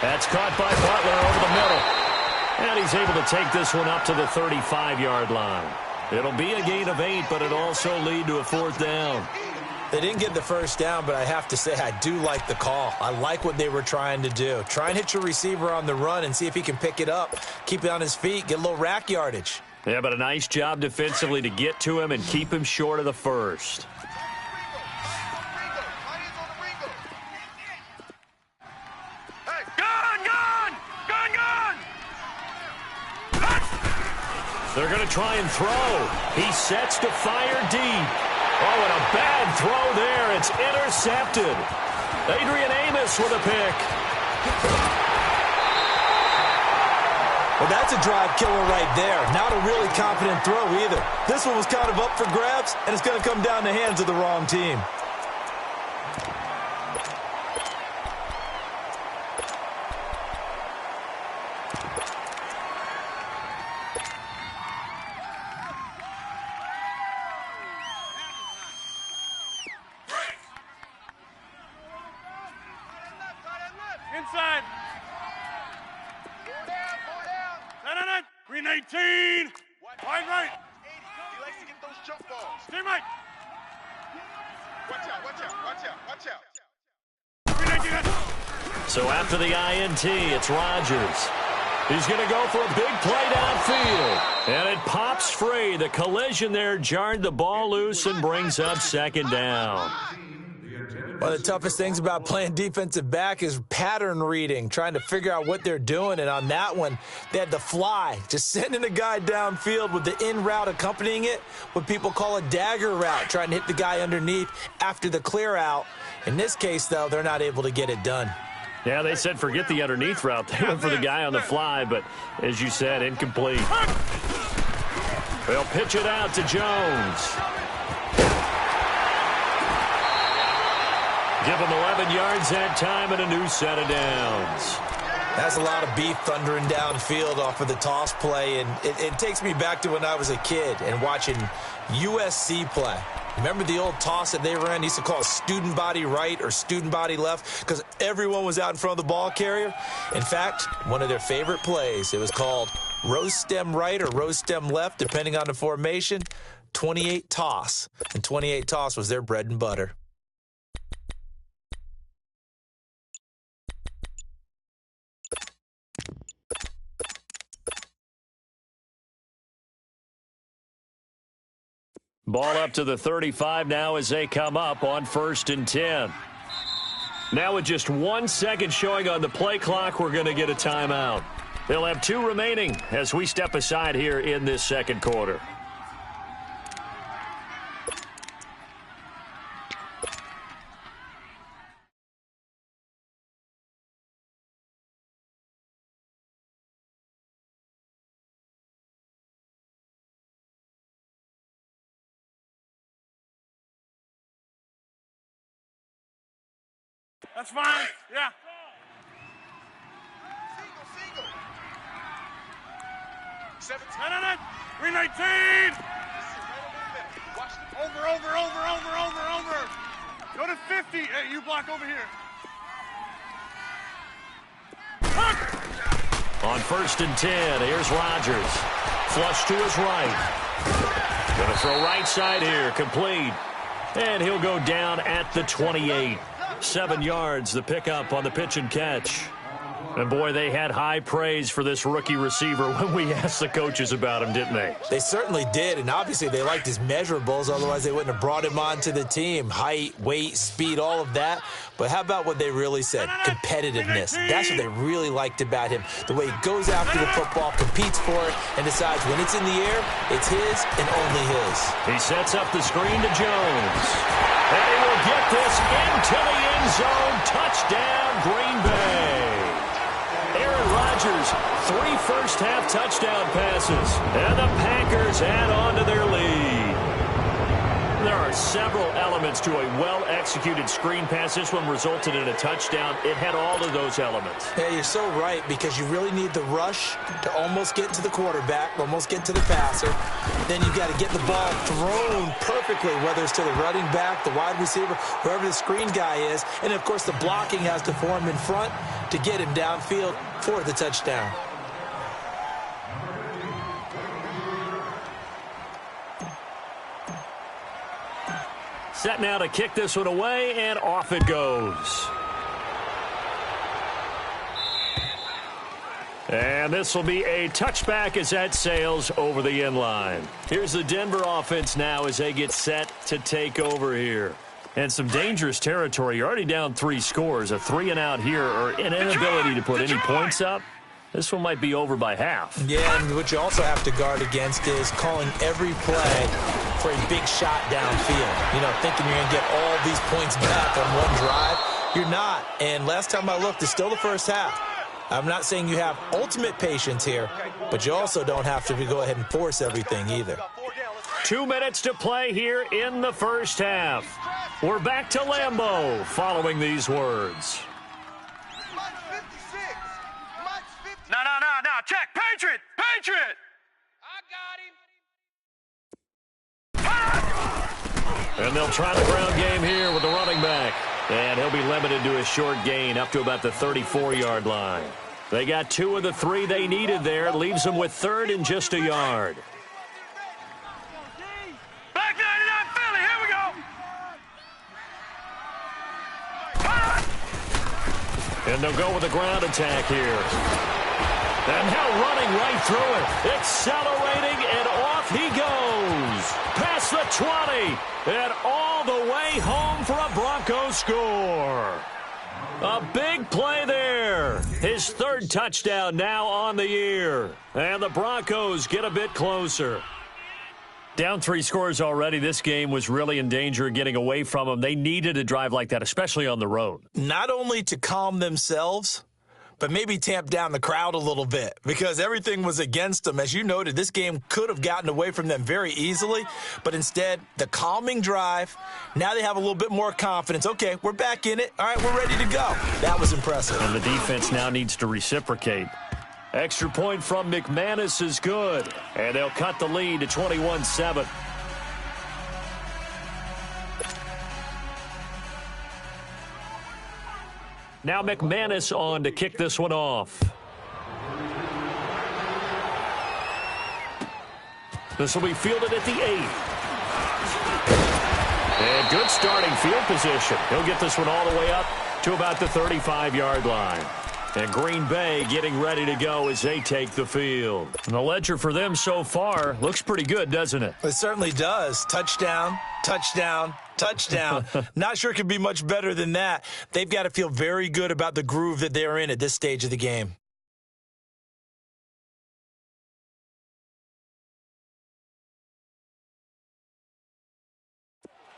Speaker 8: That's caught by Butler over the middle. And he's able to take this one up to the 35-yard line. It'll be a gain of 8, but it'll also lead to a 4th down.
Speaker 9: They didn't get the first down, but I have to say I do like the call. I like what they were trying to do. Try and hit your receiver on the run and see if he can pick it up, keep it on his feet, get a little rack yardage.
Speaker 8: Yeah, but a nice job defensively to get to him and keep him short of the first. They're going to try and throw. He sets to fire deep. Oh, and a bad throw there. It's intercepted. Adrian Amos with a pick.
Speaker 9: Well, that's a drive killer right there. Not a really confident throw either. This one was kind of up for grabs, and it's going to come down the hands of the wrong team.
Speaker 10: Inside. No. Green 18. Wide right.
Speaker 11: He likes to get those jump balls.
Speaker 10: Team right.
Speaker 11: Watch out.
Speaker 10: Green 19.
Speaker 8: So after the INT, it's Rodgers. He's going to go for a big play downfield. And it pops free. The collision there jarred the ball loose and brings up second down.
Speaker 9: One of the toughest things about playing defensive back is pattern reading, trying to figure out what they're doing. And on that one, they had to fly, just sending a guy downfield with the in route accompanying it, what people call a dagger route, trying to hit the guy underneath after the clear out. In this case, though, they're not able to get it done.
Speaker 8: Yeah, they said forget the underneath route. They went for the guy on the fly, but as you said, incomplete. They'll pitch it out to Jones. Give him 11 yards that time and a new set of downs.
Speaker 9: That's a lot of beef thundering downfield off of the toss play, and it takes me back to when I was a kid and watching USC play. Remember the old toss that they ran? They used to call it student body right or student body left because everyone was out in front of the ball carrier. In fact, one of their favorite plays, it was called rose stem right or rose stem left, depending on the formation, 28 toss. And 28 toss was their bread and butter.
Speaker 8: Ball up to the 35 now as they come up on 1st and 10. Now with just 1 second showing on the play clock, we're going to get a timeout. They'll have 2 remaining as we step aside here in this second quarter.
Speaker 10: That's fine. Yeah. Single. 17. No. 319. Over. Go to 50. Hey, you block over here.
Speaker 8: On 1st and 10, here's Rodgers. Flush to his right. Going to throw right side here, complete. And he'll go down at the 28. 7 yards, the pickup on the pitch and catch. And, boy, they had high praise for this rookie receiver when we asked the coaches about him, didn't they?
Speaker 9: They certainly did, and obviously they liked his measurables. Otherwise, they wouldn't have brought him onto the team. Height, weight, speed, all of that. But how about what they really said? Competitiveness. That's what they really liked about him. The way he goes after the football, competes for it, and decides when it's in the air, it's his and only his.
Speaker 8: He sets up the screen to Jones. And he will get this into the end zone. Touchdown, Green Bay. Aaron Rodgers, 3 first-half touchdown passes. And the Packers add on to their lead. There are several elements to a well-executed screen pass. This one resulted in a touchdown. It had all of those elements.
Speaker 9: Yeah, you're so right, because you really need the rush to almost get to the quarterback, almost get to the passer. Then you've got to get the ball thrown perfectly, whether it's to the running back, the wide receiver, wherever the screen guy is. And, of course, the blocking has to form in front to get him downfield for the touchdown.
Speaker 8: Set now to kick this one away, and off it goes. And this will be a touchback as that sails over the end line. Here's the Denver offense now as they get set to take over here. And some dangerous territory. You're already down 3 scores. A 3-and-out here, or an inability to put any points up. This one might be over by half.
Speaker 9: Yeah, and what you also have to guard against is calling every play for a big shot downfield. You know, thinking you're going to get all these points back on one drive. You're not. And last time I looked, it's still the first half. I'm not saying you have ultimate patience here, but you also don't have to go ahead and force everything either.
Speaker 8: 2 minutes to play here in the first half. We're back to Lambeau following these words.
Speaker 10: No. Check. Patriot. I got him.
Speaker 8: And they'll try the ground game here with the running back. And he'll be limited to a short gain up to about the 34-yard line. They got 2 of the 3 they needed there. Leaves them with 3rd and just a yard.
Speaker 10: Back 99 Philly. Here we go.
Speaker 8: And they'll go with a ground attack here. And now running right through it. Accelerating, and off he goes. Past the 20. And all the way home for a Broncos score. A big play there. His third touchdown now on the year. And the Broncos get a bit closer. Down 3 scores already. This game was really in danger of getting away from them. They needed a drive like that, especially on the road.
Speaker 9: Not only to calm themselves, but maybe tamp down the crowd a little bit because everything was against them. As you noted, this game could have gotten away from them very easily, but instead, the calming drive, now they have a little bit more confidence. Okay, we're back in it. All right, we're ready to go. That was impressive.
Speaker 8: And the defense now needs to reciprocate. Extra point from McManus is good, and they'll cut the lead to 21-7. Now McManus on to kick this one off. This will be fielded at the 8. And good starting field position. He'll get this one all the way up to about the 35-yard line. And Green Bay getting ready to go as they take the field. And the ledger for them so far looks pretty good, doesn't it?
Speaker 9: It certainly does. Touchdown, touchdown, touchdown. Not sure it could be much better than that. They've got to feel very good about the groove that they're in at this stage of the game.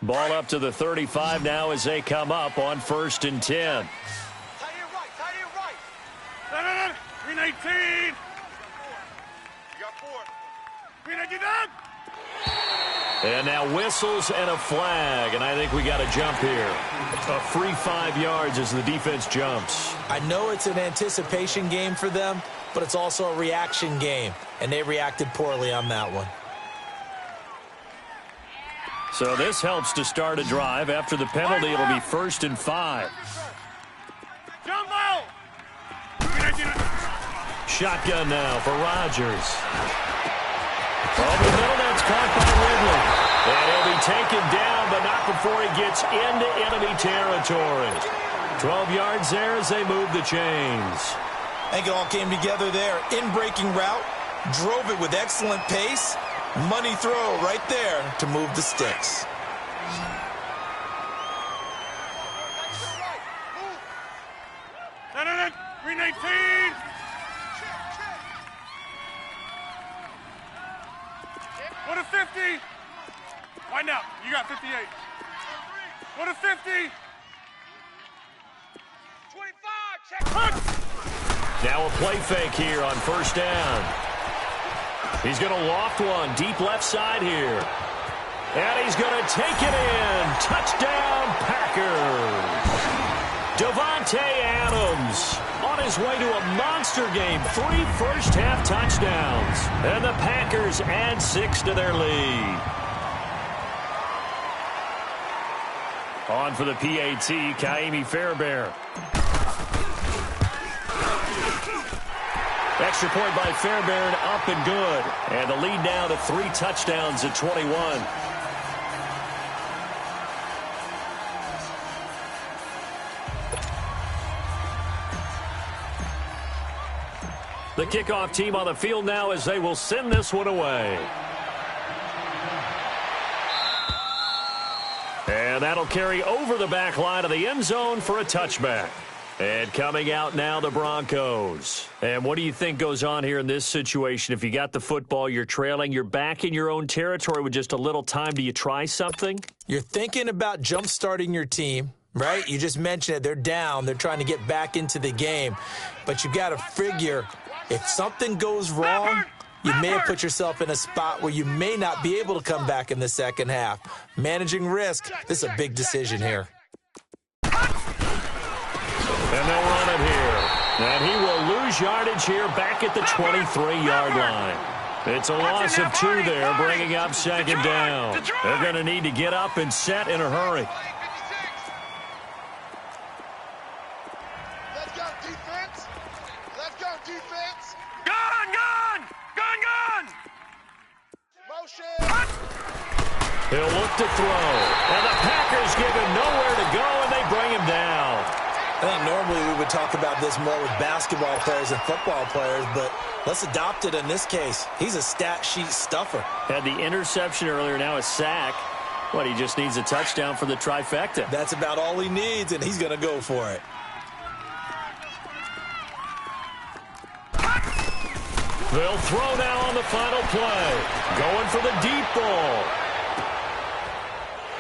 Speaker 8: Ball up to the 35 now as they come up on 1st and 10.
Speaker 10: 319. You got 4. 319 done.
Speaker 8: And now whistles and a flag, and I think we got a jump here. A free 5 yards as the defense jumps.
Speaker 9: I know it's an anticipation game for them, but it's also a reaction game, and they reacted poorly on that one.
Speaker 8: So this helps to start a drive. After the penalty, it'll be 1st and 5.
Speaker 10: Jump out.
Speaker 8: Shotgun now for Rodgers. Over the middle, that's caught by Ridley. And he'll be taken down, but not before he gets into enemy territory. 12 yards there as they move the chains.
Speaker 9: I think it all came together there. In-breaking route, drove it with excellent pace. Money throw right there to move the sticks.
Speaker 10: No, 319. What a 50. Wind out. You got 58. What a 50. 25. Check.
Speaker 8: Now a play fake here on 1st down. He's going to loft one deep left side here. And he's going to take it in. Touchdown, Packers. Davante Adams on his way to a monster game. 3 first-half touchdowns. And the Packers add 6 to their lead. On for the PAT, Kaimi Fairbairn. Extra point by Fairbairn, up and good. And the lead now to 3 touchdowns at 21. The kickoff team on the field now as they will send this one away. And that'll carry over the back line of the end zone for a touchback. And coming out now, the Broncos. And what do you think goes on here in this situation? If you got the football, you're trailing, you're back in your own territory with just a little time. Do you try something?
Speaker 9: You're thinking about jump-starting your team, right? You just mentioned it. They're down. They're trying to get back into the game. But you've got to figure if something goes wrong, you may have put yourself in a spot where you may not be able to come back in the second half. Managing risk, this is a big decision here.
Speaker 8: And they'll run it here. And he will lose yardage here back at the 23-yard line. It's a loss of 2 there, bringing up 2nd down. They're going to need to get up and set in a hurry.
Speaker 11: Let's go, defense. Let's go, defense.
Speaker 10: Gun, gun, gun, gun.
Speaker 11: Motion.
Speaker 8: He'll look to throw. And the Packers give him nowhere to go, and they bring him down.
Speaker 9: I think normally we would talk about this more with basketball players and football players, but let's adopt it in this case. He's a stat sheet stuffer.
Speaker 8: Had the interception earlier, now a sack. What, he just needs a touchdown for the trifecta.
Speaker 9: That's about all he needs, and he's going to go for it.
Speaker 8: They'll throw now on the final play. Going for the deep ball.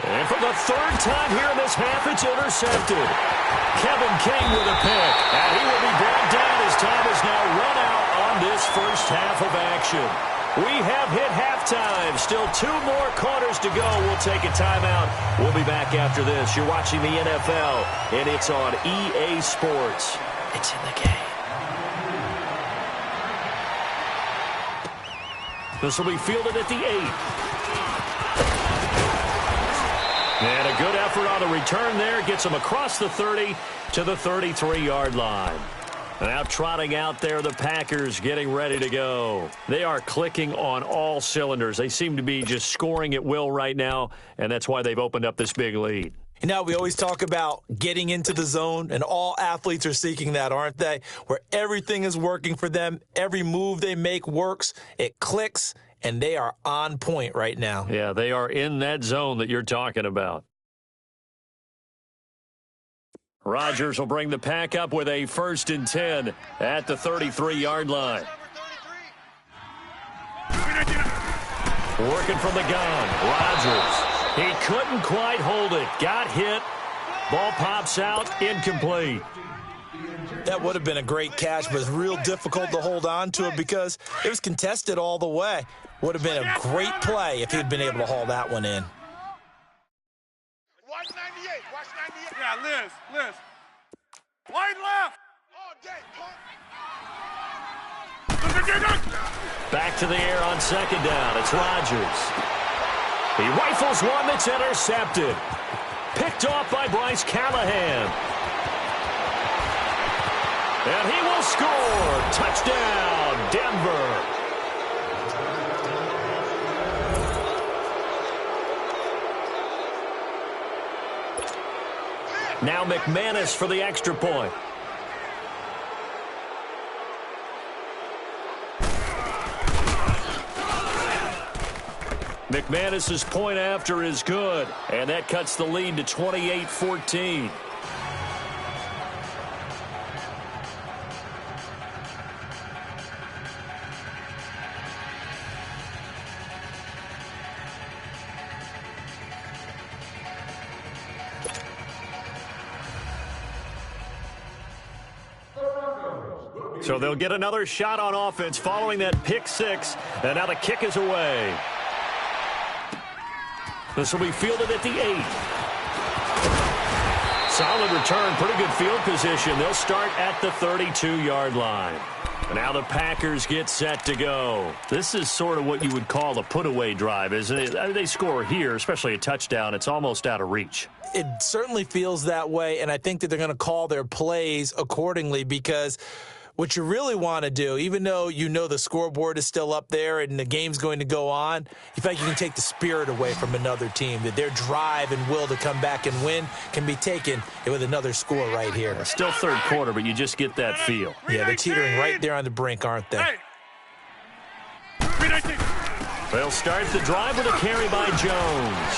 Speaker 8: And for the third time here in this half, it's intercepted. Kevin King with a pick. And he will be brought down as time is now run out on this first half of action. We have hit halftime. Still 2 more quarters to go. We'll take a timeout. We'll be back after this. You're watching the NFL, and it's on EA Sports. It's in the game. This will be fielded at the 8. And a good effort on the return there. Gets him across the 30 to the 33-yard line. Now trotting out there, the Packers getting ready to go. They are clicking on all cylinders. They seem to be just scoring at will right now, and that's why they've opened up this big lead.
Speaker 9: You know, we always talk about getting into the zone, and all athletes are seeking that, aren't they? Where everything is working for them, every move they make works, it clicks, and they are on point right now.
Speaker 8: Yeah, they are in that zone that you're talking about. Rodgers will bring the pack up with a 1st and 10 at the 33-yard line. Working from the gun, Rodgers. He couldn't quite hold it. Got hit. Ball pops out, incomplete.
Speaker 9: That would have been a great catch, but it's real difficult to hold on to it because it was contested all the way. Would have been a great play if he'd been able to haul that one in.
Speaker 11: Watch 98. Watch 98.
Speaker 10: Yeah, Liz. Wide left.
Speaker 11: All day, punk.
Speaker 8: Back to the air on 2nd down. It's Rodgers. He rifles one that's intercepted. Picked off by Bryce Callahan. And he will score. Touchdown, Denver. Now McManus for the extra point. McManus's point after is good, and that cuts the lead to 28-14. So they'll get another shot on offense following that pick 6, and now the kick is away. This will be fielded at the 8. Solid return, pretty good field position. They'll start at the 32-yard line. And now the Packers get set to go. This is sort of what you would call the put-away drive, isn't it? I mean, they score here, especially a touchdown. It's almost out of reach.
Speaker 9: It certainly feels that way, and I think that they're going to call their plays accordingly because what you really want to do, even though you know the scoreboard is still up there and the game's going to go on, you feel like you can take the spirit away from another team, that their drive and will to come back and win can be taken with another score right here.
Speaker 8: Still 3rd quarter, but you just get that feel.
Speaker 9: Yeah, they're teetering right there on the brink, aren't they?
Speaker 8: They'll start the drive with a carry by Jones.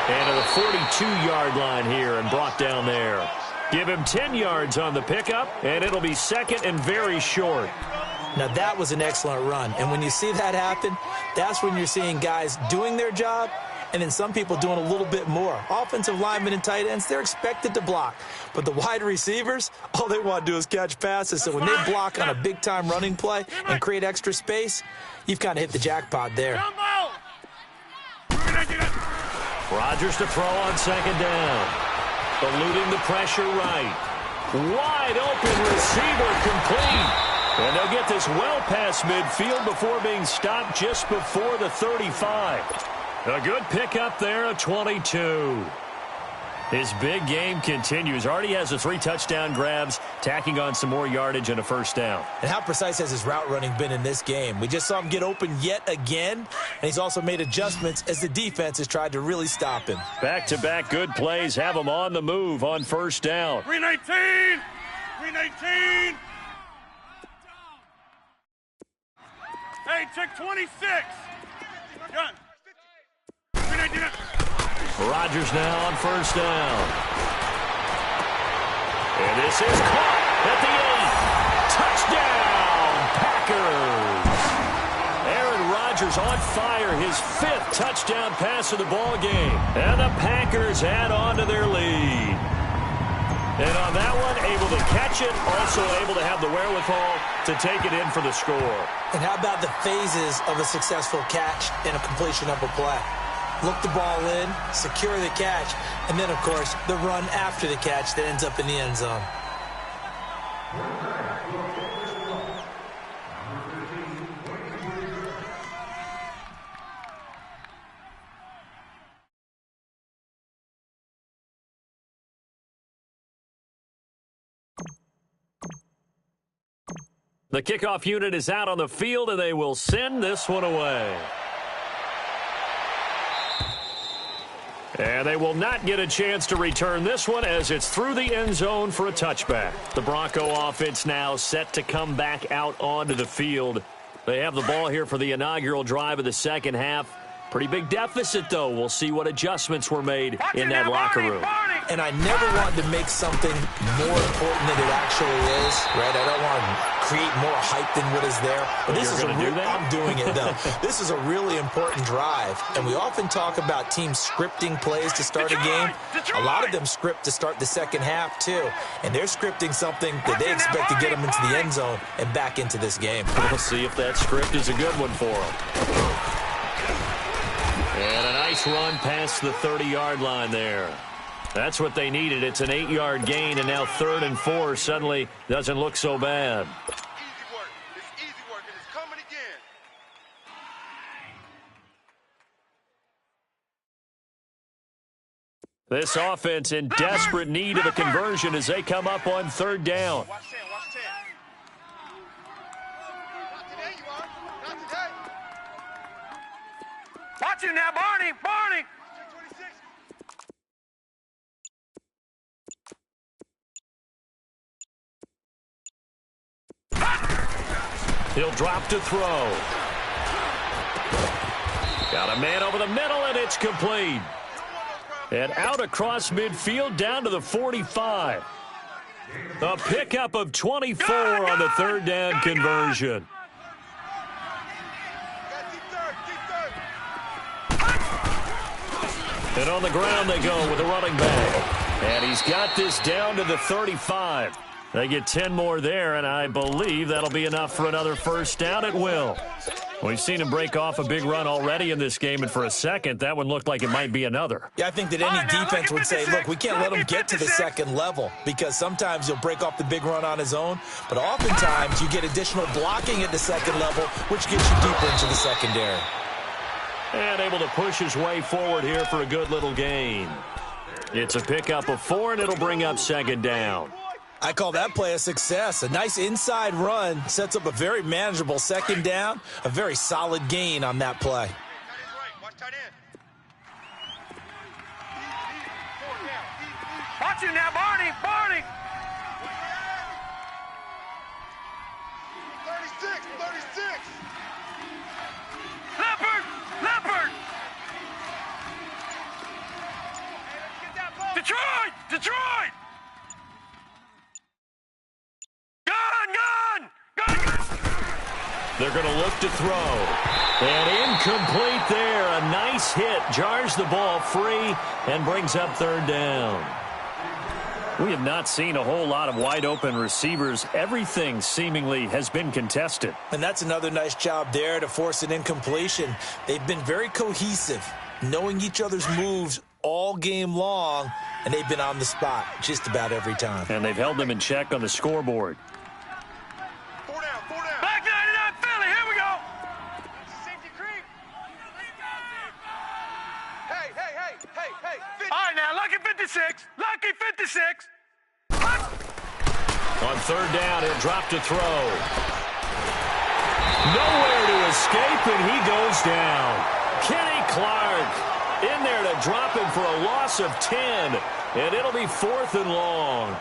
Speaker 8: And to the 42-yard line here and brought down there. Give him 10 yards on the pickup, and it'll be 2nd and very short.
Speaker 9: Now, that was an excellent run. And when you see that happen, that's when you're seeing guys doing their job and then some people doing a little bit more. Offensive linemen and tight ends, they're expected to block. But the wide receivers, all they want to do is catch passes. So when they block on a big-time running play and create extra space, you've kind of hit the jackpot there.
Speaker 8: Rodgers to throw on 2nd down. Eluding the pressure right. Wide open receiver complete. And they'll get this well past midfield before being stopped just before the 35. A good pickup there at 22. His big game continues. Already has the 3 touchdown grabs, tacking on some more yardage and a first down.
Speaker 9: And how precise has his route running been in this game? We just saw him get open yet again, and he's also made adjustments as the defense has tried to really stop him.
Speaker 8: Back-to-back good plays have him on the move on first down.
Speaker 10: 319! 319! Hey, check 26! Gun! 319!
Speaker 8: Rodgers now on first down. And this is caught at the 8. Touchdown, Packers! Aaron Rodgers on fire, his 5th touchdown pass of the ball game. And the Packers add on to their lead. And on that one, able to catch it, also able to have the wherewithal to take it in for the score.
Speaker 9: And how about the phases of a successful catch and a completion of a play? Look the ball in, secure the catch, and then, of course, the run after the catch that ends up in the end zone.
Speaker 8: The kickoff unit is out on the field, and they will send this one away. And they will not get a chance to return this one as it's through the end zone for a touchback. The Bronco offense now set to come back out onto the field. They have the ball here for the inaugural drive of the second half. Pretty big deficit, though. We'll see what adjustments were made in that locker room.
Speaker 9: And I never want to make something more important than it actually is, right? I don't want to create more hype than what is there. But this is I'm doing it, though. This is a really important drive. And we often talk about teams scripting plays to start a game. A lot of them script to start the second half, too. And they're scripting something that they expect to get them into the end zone and back into this game.
Speaker 8: We'll see if that script is a good one for them. And a nice run past the 30-yard line there. That's what they needed. It's an 8-yard gain, and now 3rd and 4 suddenly doesn't look so bad.
Speaker 11: Easy work. It's easy work, and it's coming again.
Speaker 8: This offense in desperate need of a conversion as they come up on 3rd down.
Speaker 11: Watch 10, watch 10. Not today, you are. Not today.
Speaker 10: Watch him now, Barney! Barney!
Speaker 11: Check 26.
Speaker 8: He'll drop to throw. Got a man over the middle, and it's complete. And out across midfield down to the 45. A pickup of 24 on the 3rd down conversion. And on the ground they go with the running back. And he's got this down to the 35. They get 10 more there, and I believe that'll be enough for another first down. It will. We've seen him break off a big run already in this game, and for a second, that one looked like it might be another.
Speaker 9: Yeah, I think that any defense would say, look, we can't let him get to the second level because sometimes he'll break off the big run on his own, but oftentimes you get additional blocking at the second level, which gets you deeper into the secondary.
Speaker 8: And able to push his way forward here for a good little gain. It's a pickup of 4, and it'll bring up 2nd down.
Speaker 9: I call that play a success. A nice inside run sets up a very manageable 2nd down, a very solid gain on that play.
Speaker 10: Watch him now, Barney! Barney!
Speaker 11: 36, 36.
Speaker 10: Leopard! Leopard! Detroit! Detroit! Gun!
Speaker 8: They're going to look to throw. And incomplete there. A nice hit. Jars the ball free and brings up 3rd down. We have not seen a whole lot of wide-open receivers. Everything seemingly has been contested.
Speaker 9: And that's another nice job there to force an incompletion. They've been very cohesive, knowing each other's moves all game long, and they've been on the spot just about every time.
Speaker 8: And they've held them in check on the scoreboard.
Speaker 10: Back 99 Philly, here we go!
Speaker 11: Safety creep. Hey.
Speaker 10: All right, now, lucky 56. Lucky 56.
Speaker 8: On third down, he'll drop to throw. Nowhere to escape, and he goes down. Kenny Clark in there to drop him for a loss of 10, and it'll be 4th and long.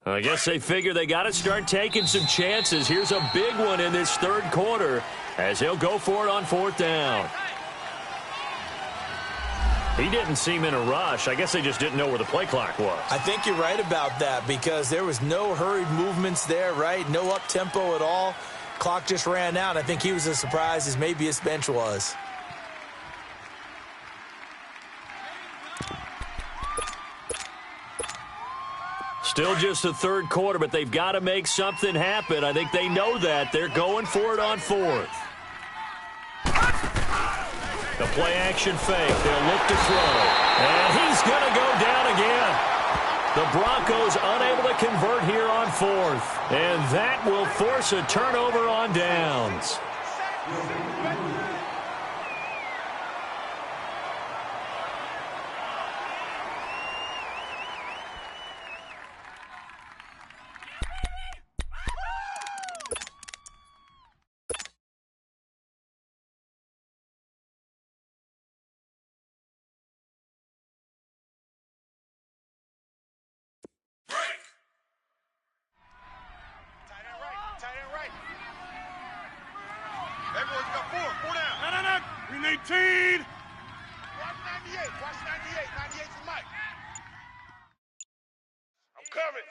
Speaker 8: I guess they figure they got to start taking some chances. Here's a big one in this third quarter as he'll go for it on 4th down. He didn't seem in a rush. I guess they just didn't know where the play clock was.
Speaker 9: I think you're right about that because there was no hurried movements there, right? No up-tempo at all. Clock just ran out. I think he was as surprised as maybe his bench was.
Speaker 8: Still just the third quarter, but they've got to make something happen. I think they know that. They're going for it on 4th. The play-action fake. They'll look to throw. And he's going to go down again. The Broncos unable to convert here on 4th. And that will force a turnover on downs.
Speaker 11: Everyone's got four down.
Speaker 10: No. We need 10.
Speaker 11: Watch 98. Watch 98. 98's the mic. I'm coming.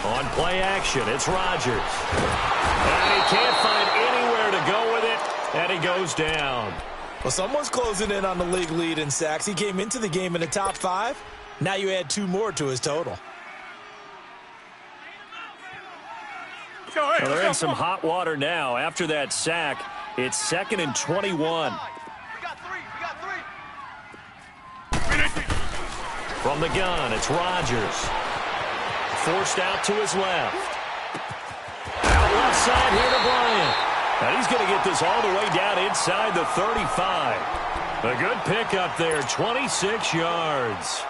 Speaker 8: On play action, it's Rodgers. And he can't find anywhere to go with it, and he goes down.
Speaker 9: Well, someone's closing in on the league lead in sacks. He came into the game in the top 5. Now you add 2 more to his total.
Speaker 8: Well, they're in some hot water now. After that sack, it's 2nd and 21.
Speaker 10: We got three.
Speaker 8: From the gun, it's Rodgers. Forced out to his left. Out left side here to Bryant. And he's going to get this all the way down inside the 35. A good pickup there, 26 yards.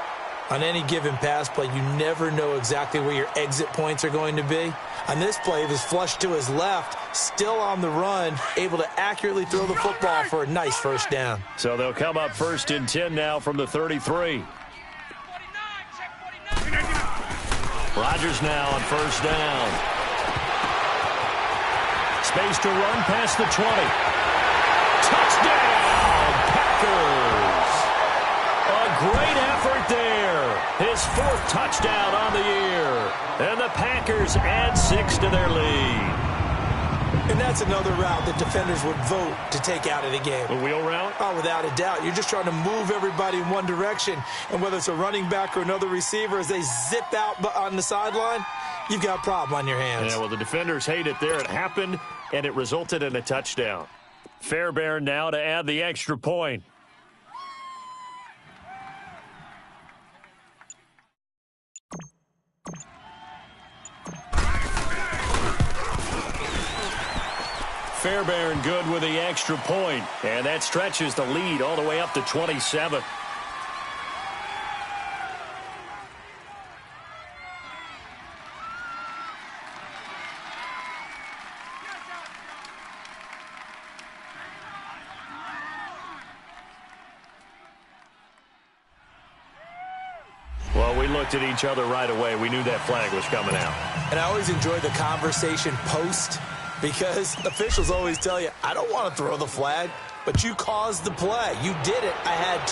Speaker 9: On any given pass play, you never know exactly where your exit points are going to be. On this play, it was flushed to his left, still on the run, able to accurately throw the football for a nice first down.
Speaker 8: So they'll come up 1st and 10 now from the 33. Rodgers now on 1st down. Space to run past the 20. Touchdown, Packers! A great effort there. His 4th touchdown on the year. And the Packers add 6 to their lead.
Speaker 9: And that's another route that defenders would vote to take out of the game.
Speaker 8: A wheel route?
Speaker 9: Oh, without a doubt. You're just trying to move everybody in one direction. And whether it's a running back or another receiver, as they zip out on the sideline, you've got a problem on your hands.
Speaker 8: Yeah, well, the defenders hate it there. It happened, and it resulted in a touchdown. Fairbairn now to add the extra point. Fairbairn good with the extra point, and that stretches the lead all the way up to 27. Well, we looked at each other right away. We knew that flag was coming out.
Speaker 9: And I always enjoy the conversation post, because officials always tell you, I don't want to throw the flag. but you caused the play. You did it. I had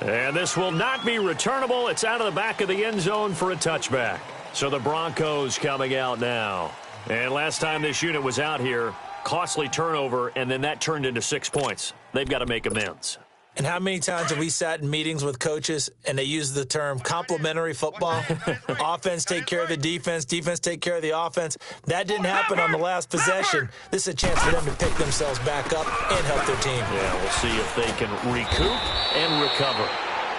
Speaker 9: to.
Speaker 8: And this will not be returnable. It's out of the back of the end zone for a touchback. So the Broncos coming out now. And last time this unit was out here, costly turnover, and then that turned into 6 points. They've got to make amends.
Speaker 9: And how many times have we sat in meetings with coaches and they use the term complementary football? Offense take care of the defense, defense take care of the offense. That didn't happen on the last possession. This is a chance for them to pick themselves back up and help their team.
Speaker 8: Yeah, we'll see if they can recoup and recover.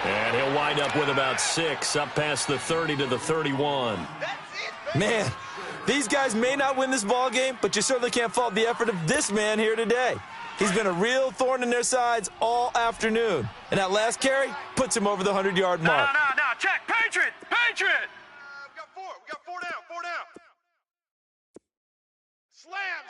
Speaker 8: And he'll wind up with about 6, up past the 30 to the 31.
Speaker 9: Man, these guys may not win this ball game, but you certainly can't fault the effort of this man here today. He's been a real thorn in their sides all afternoon. And that last carry puts him over the 100-yard mark.
Speaker 10: No, check. Patriot! We got 4. We got 4 down. 4 down. Slam.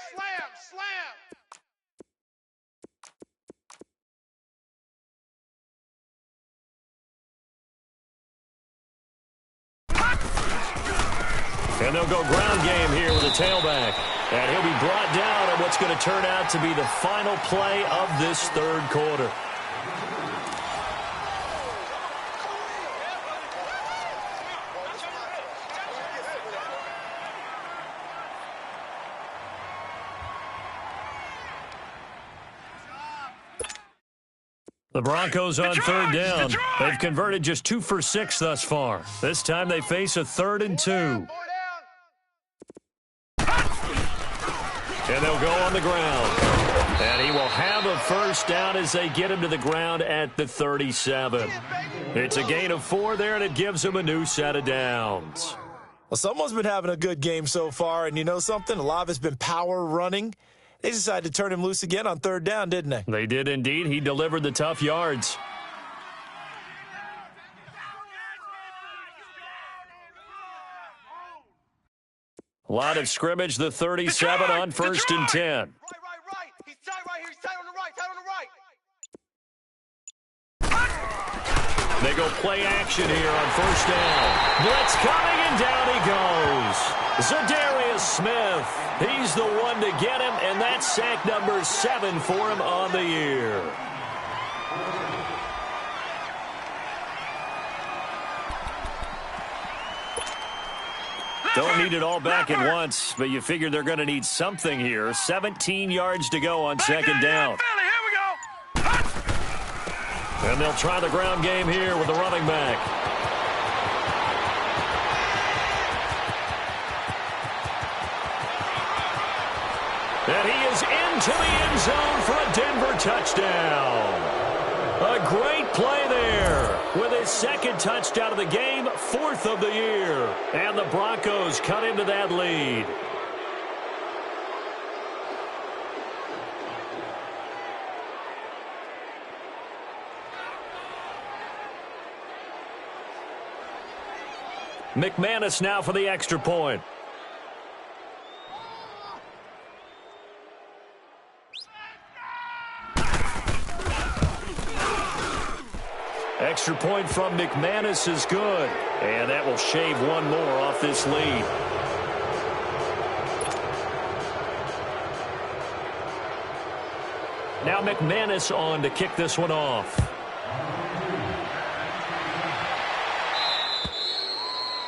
Speaker 8: And they'll go ground game here with a tailback. And he'll be brought down on what's going to turn out to be the final play of this third quarter. The Broncos on third down. They've converted just 2 for 6 thus far. This time they face a 3rd and 2. And they'll go on the ground. And he will have a first down as they get him to the ground at the 37. It's a gain of 4 there, and it gives him a new set of downs.
Speaker 9: Well, someone's been having a good game so far, and you know something? A lot of it's been power running. They decided to turn him loose again on third down, didn't they?
Speaker 8: They did indeed. He delivered the tough yards. A lot of scrimmage, the 37 on 1st and 10.
Speaker 10: Right. He's tight right here. He's tight on the right.
Speaker 8: They go play action here on 1st down. Blitz coming, and down he goes. Zadarius Smith. He's the one to get him, and that's sack number 7 for him on the year. Don't need it all back at once, but you figure they're going to need something here. 17 yards to go on 2nd down. And they'll try the ground game here with the running back. And he is into the end zone for a Denver touchdown. A great play there with his 2nd touchdown of the game, 4th of the year. And the Broncos cut into that lead. McManus now for the extra point. Extra point from McManus is good. And that will shave 1 more off this lead. Now McManus on to kick this one off.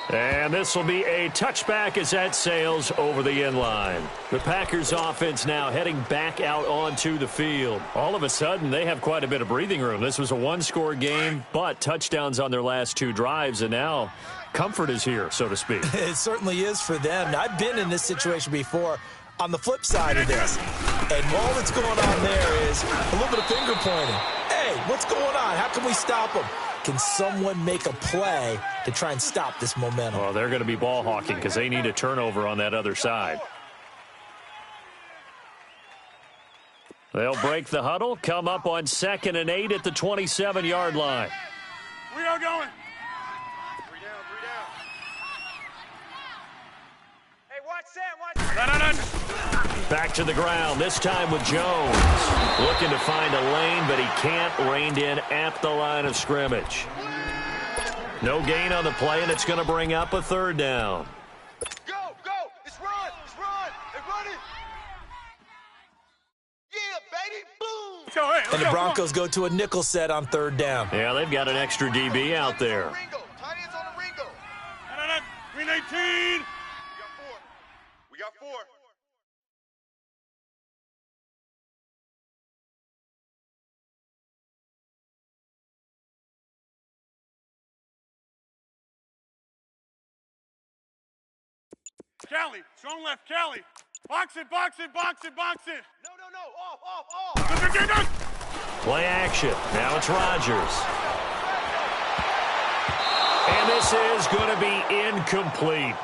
Speaker 8: And this will be a touchback as that sails over the end line. The Packers offense now heading back out onto the field. All of a sudden, they have quite a bit of breathing room. This was a 1-score game, but touchdowns on their last 2 drives, and now comfort is here, so to speak.
Speaker 9: It certainly is for them. Now, I've been in this situation before on the flip side of this. And all that's going on there is a little bit of finger pointing. Hey, what's going on? How can we stop them? Can someone make a play to try and stop this momentum?
Speaker 8: Well, they're going to be ball hawking because they need a turnover on that other side. They'll break the huddle, come up on 2nd and 8 at the 27-yard line.
Speaker 10: We are going. 3 down. Hey, watch Sam. No.
Speaker 8: Back to the ground, this time with Jones. Looking to find a lane, but he can't. Reined in at the line of scrimmage. No gain on the play, and it's going to bring up a 3rd down.
Speaker 10: Go. It's run. They're running. Yeah,
Speaker 11: boom.
Speaker 9: And the Broncos go to a nickel set on third down.
Speaker 8: Yeah, they've got an extra DB out there.
Speaker 11: Tight ends on the Ringo.
Speaker 10: 319.
Speaker 11: We got four.
Speaker 10: Callie, strong left, Callie. Box it, box it, box it, box it.
Speaker 11: No. Off.
Speaker 8: Play action. Now it's Rodgers. And this is going to be incomplete.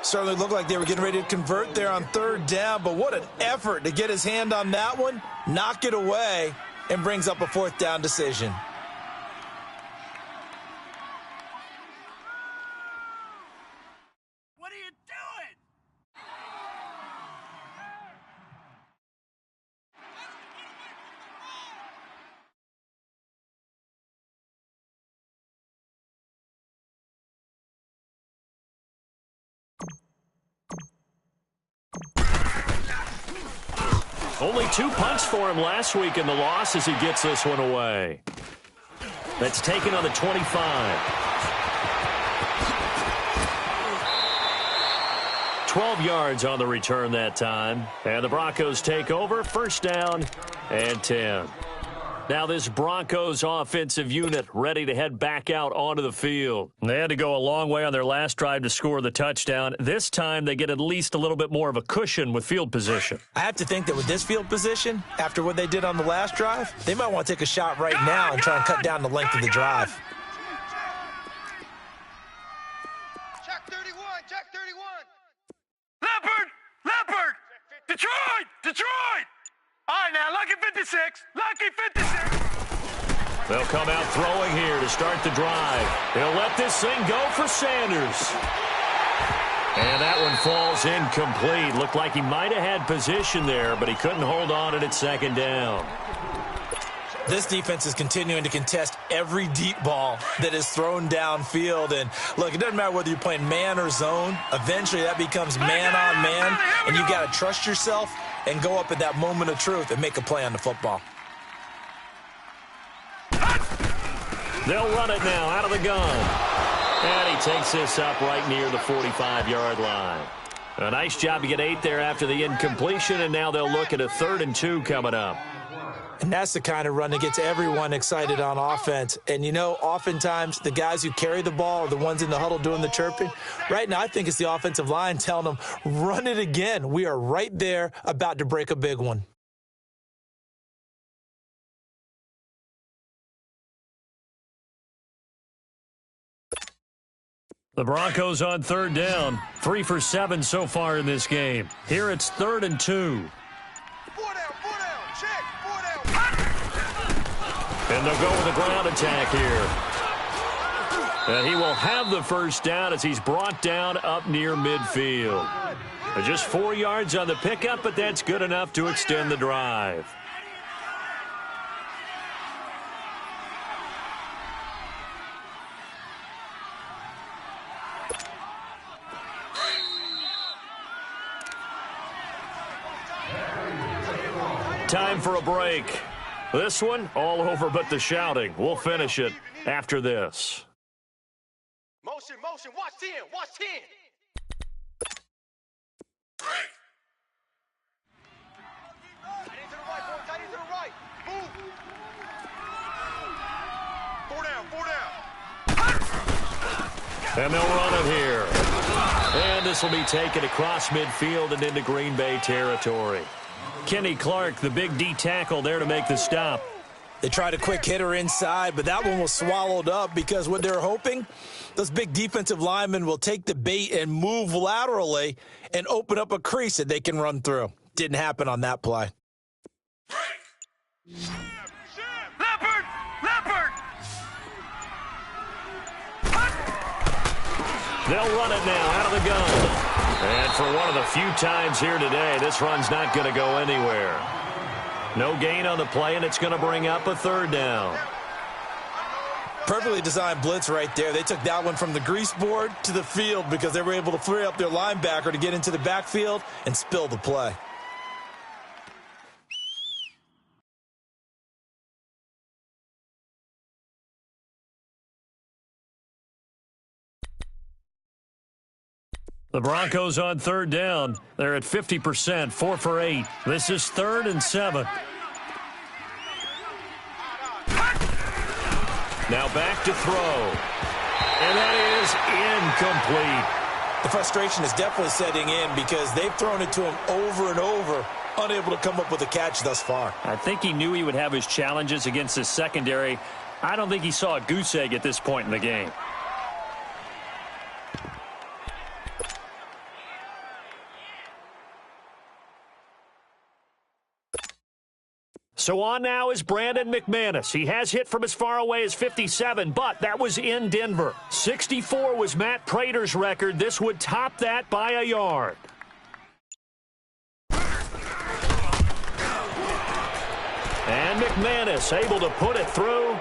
Speaker 9: Certainly looked like they were getting ready to convert there on third down, but what an effort to get his hand on that one, knock it away, and brings up a fourth down decision.
Speaker 10: What are you doing?
Speaker 8: Only 2 punts for him last week in the loss as he gets this one away. That's taken on the 25. 12 yards on the return that time. And the Broncos take over, first down and 10. Now this Broncos offensive unit ready to head back out onto the field. They had to go a long way on their last drive to score the touchdown. This time they get at least a little bit more of a cushion with field position.
Speaker 9: I have to think that with this field position, after what they did on the last drive, they might want to take a shot right now and try and cut down the length of the drive.
Speaker 11: Check 31.
Speaker 10: Leopard! Detroit! All right, now, lucky 56.
Speaker 8: They'll come out throwing here to start the drive. They'll let this thing go for Sanders. And that one falls incomplete. Looked like he might have had position there, but he couldn't hold on at second down.
Speaker 9: This defense is continuing to contest every deep ball that is thrown downfield. And, look, it doesn't matter whether you're playing man or zone. Eventually that becomes man on man, and you got to trust yourself and go up at that moment of truth and make a play on the football.
Speaker 8: They'll run it now out of the gun. And he takes this up right near the 45-yard line. A nice job to get 8 there after the incompletion, and now they'll look at a 3rd and 2 coming up.
Speaker 9: And that's the kind of run that gets everyone excited on offense. And, you know, oftentimes the guys who carry the ball are the ones in the huddle doing the chirping. Right now, I think it's the offensive line telling them, run it again. We are right there about to break a big one.
Speaker 8: The Broncos on third down. 3 for 7 so far in this game. Here it's 3rd and 2.
Speaker 11: 4 down. Check. 4 down.
Speaker 8: And they'll go with a ground attack here. And he will have the first down as he's brought down up near midfield. Just 4 yards on the pickup, but that's good enough to extend the drive. Time for a break. This one, all over but the shouting. We'll finish it after this.
Speaker 11: Motion. Watch 10. Tight end to the right. Move. 4 down.
Speaker 8: And they'll run it here. And this will be taken across midfield and into Green Bay territory. Kenny Clark, the big D tackle there to make the stop.
Speaker 9: They tried a quick hitter inside, but that one was swallowed up because what they're hoping, those big defensive linemen will take the bait and move laterally and open up a crease that they can run through. Didn't happen on that play.
Speaker 10: Leopard!
Speaker 8: They'll run it now out of the gun. And for one of the few times here today, this run's not going to go anywhere. No gain on the play, and it's going to bring up a 3rd down.
Speaker 9: Perfectly designed blitz right there. They took that one from the grease board to the field because they were able to free up their linebacker to get into the backfield and spill the play.
Speaker 8: The Broncos on third down. They're at 50%, 4 for 8. This is 3rd and 7. Now back to throw. And that is incomplete.
Speaker 9: The frustration is definitely setting in because they've thrown it to him over and over, unable to come up with a catch thus far.
Speaker 8: I think he knew he would have his challenges against his secondary. I don't think he saw a goose egg at this point in the game. So on now is Brandon McManus. He has hit from as far away as 57, but that was in Denver. 64 was Matt Prater's record. This would top that by a yard. And McManus able to put it through.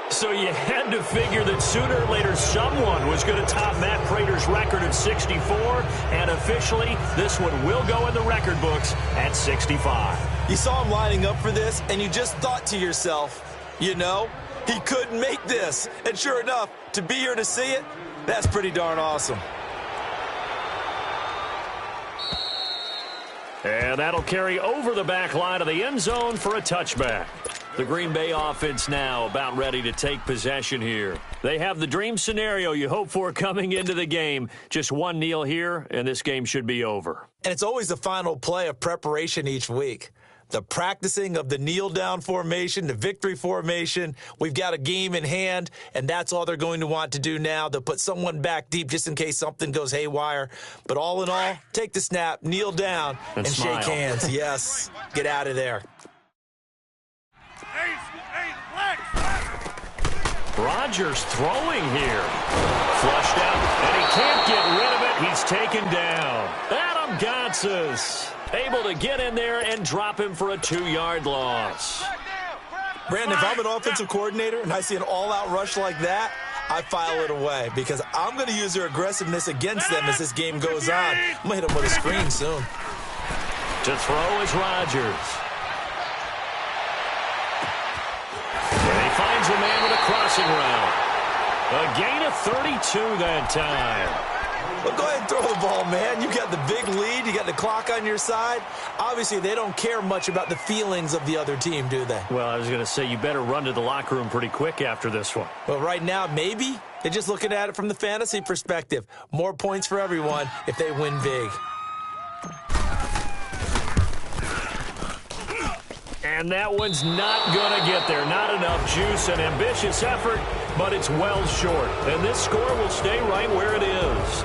Speaker 8: So you had to figure that sooner or later someone was going to top Matt Prater's record of 64, and officially this one will go in the record books at 65.
Speaker 9: You saw him lining up for this, and you just thought to yourself, you know, he couldn't make this. And sure enough, to be here to see it, that's pretty darn awesome.
Speaker 8: And that'll carry over the back line of the end zone for a touchback. The Green Bay offense now about ready to take possession here. They have the dream scenario you hope for coming into the game. Just one kneel here, and this game should be over.
Speaker 9: And it's always the final play of preparation each week. The practicing of the kneel-down formation, the victory formation. We've got a game in hand, and that's all they're going to want to do now. They'll put someone back deep just in case something goes haywire. But all in all, take the snap, kneel down, and shake hands. Yes, get out of there.
Speaker 8: Rodgers throwing here. Flushed out, and he can't get rid of it. He's taken down. Adam Gotsis able to get in there and drop him for a 2-yard loss.
Speaker 9: Brandon, if I'm an offensive coordinator and I see an all-out rush like that, I file it away because I'm going to use their aggressiveness against them as this game goes on. I'm going to hit them with a screen soon.
Speaker 8: To throw is Rodgers. And he finds a man with a crossing route. A gain of 32 that time.
Speaker 9: Well, go ahead and throw the ball, man. You got the big lead. You got the clock on your side. Obviously, they don't care much about the feelings of the other team, do they?
Speaker 8: Well, I was going to say, you better run to the locker room pretty quick after this one.
Speaker 9: Well, right now, maybe. They're just looking at it from the fantasy perspective. More points for everyone if they win big.
Speaker 8: And that one's not going to get there. Not enough juice. An ambitious effort, but it's well short. And this score will stay right where it is.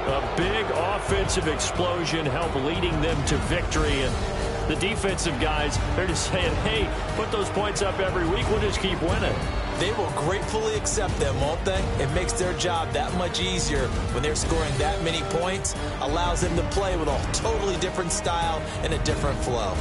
Speaker 8: A big offensive explosion helped leading them to victory. And the defensive guys, they're just saying, hey, put those points up every week. We'll just keep winning.
Speaker 9: They will gratefully accept them, won't they? It makes their job that much easier when they're scoring that many points. Allows them to play with a totally different style and a different flow.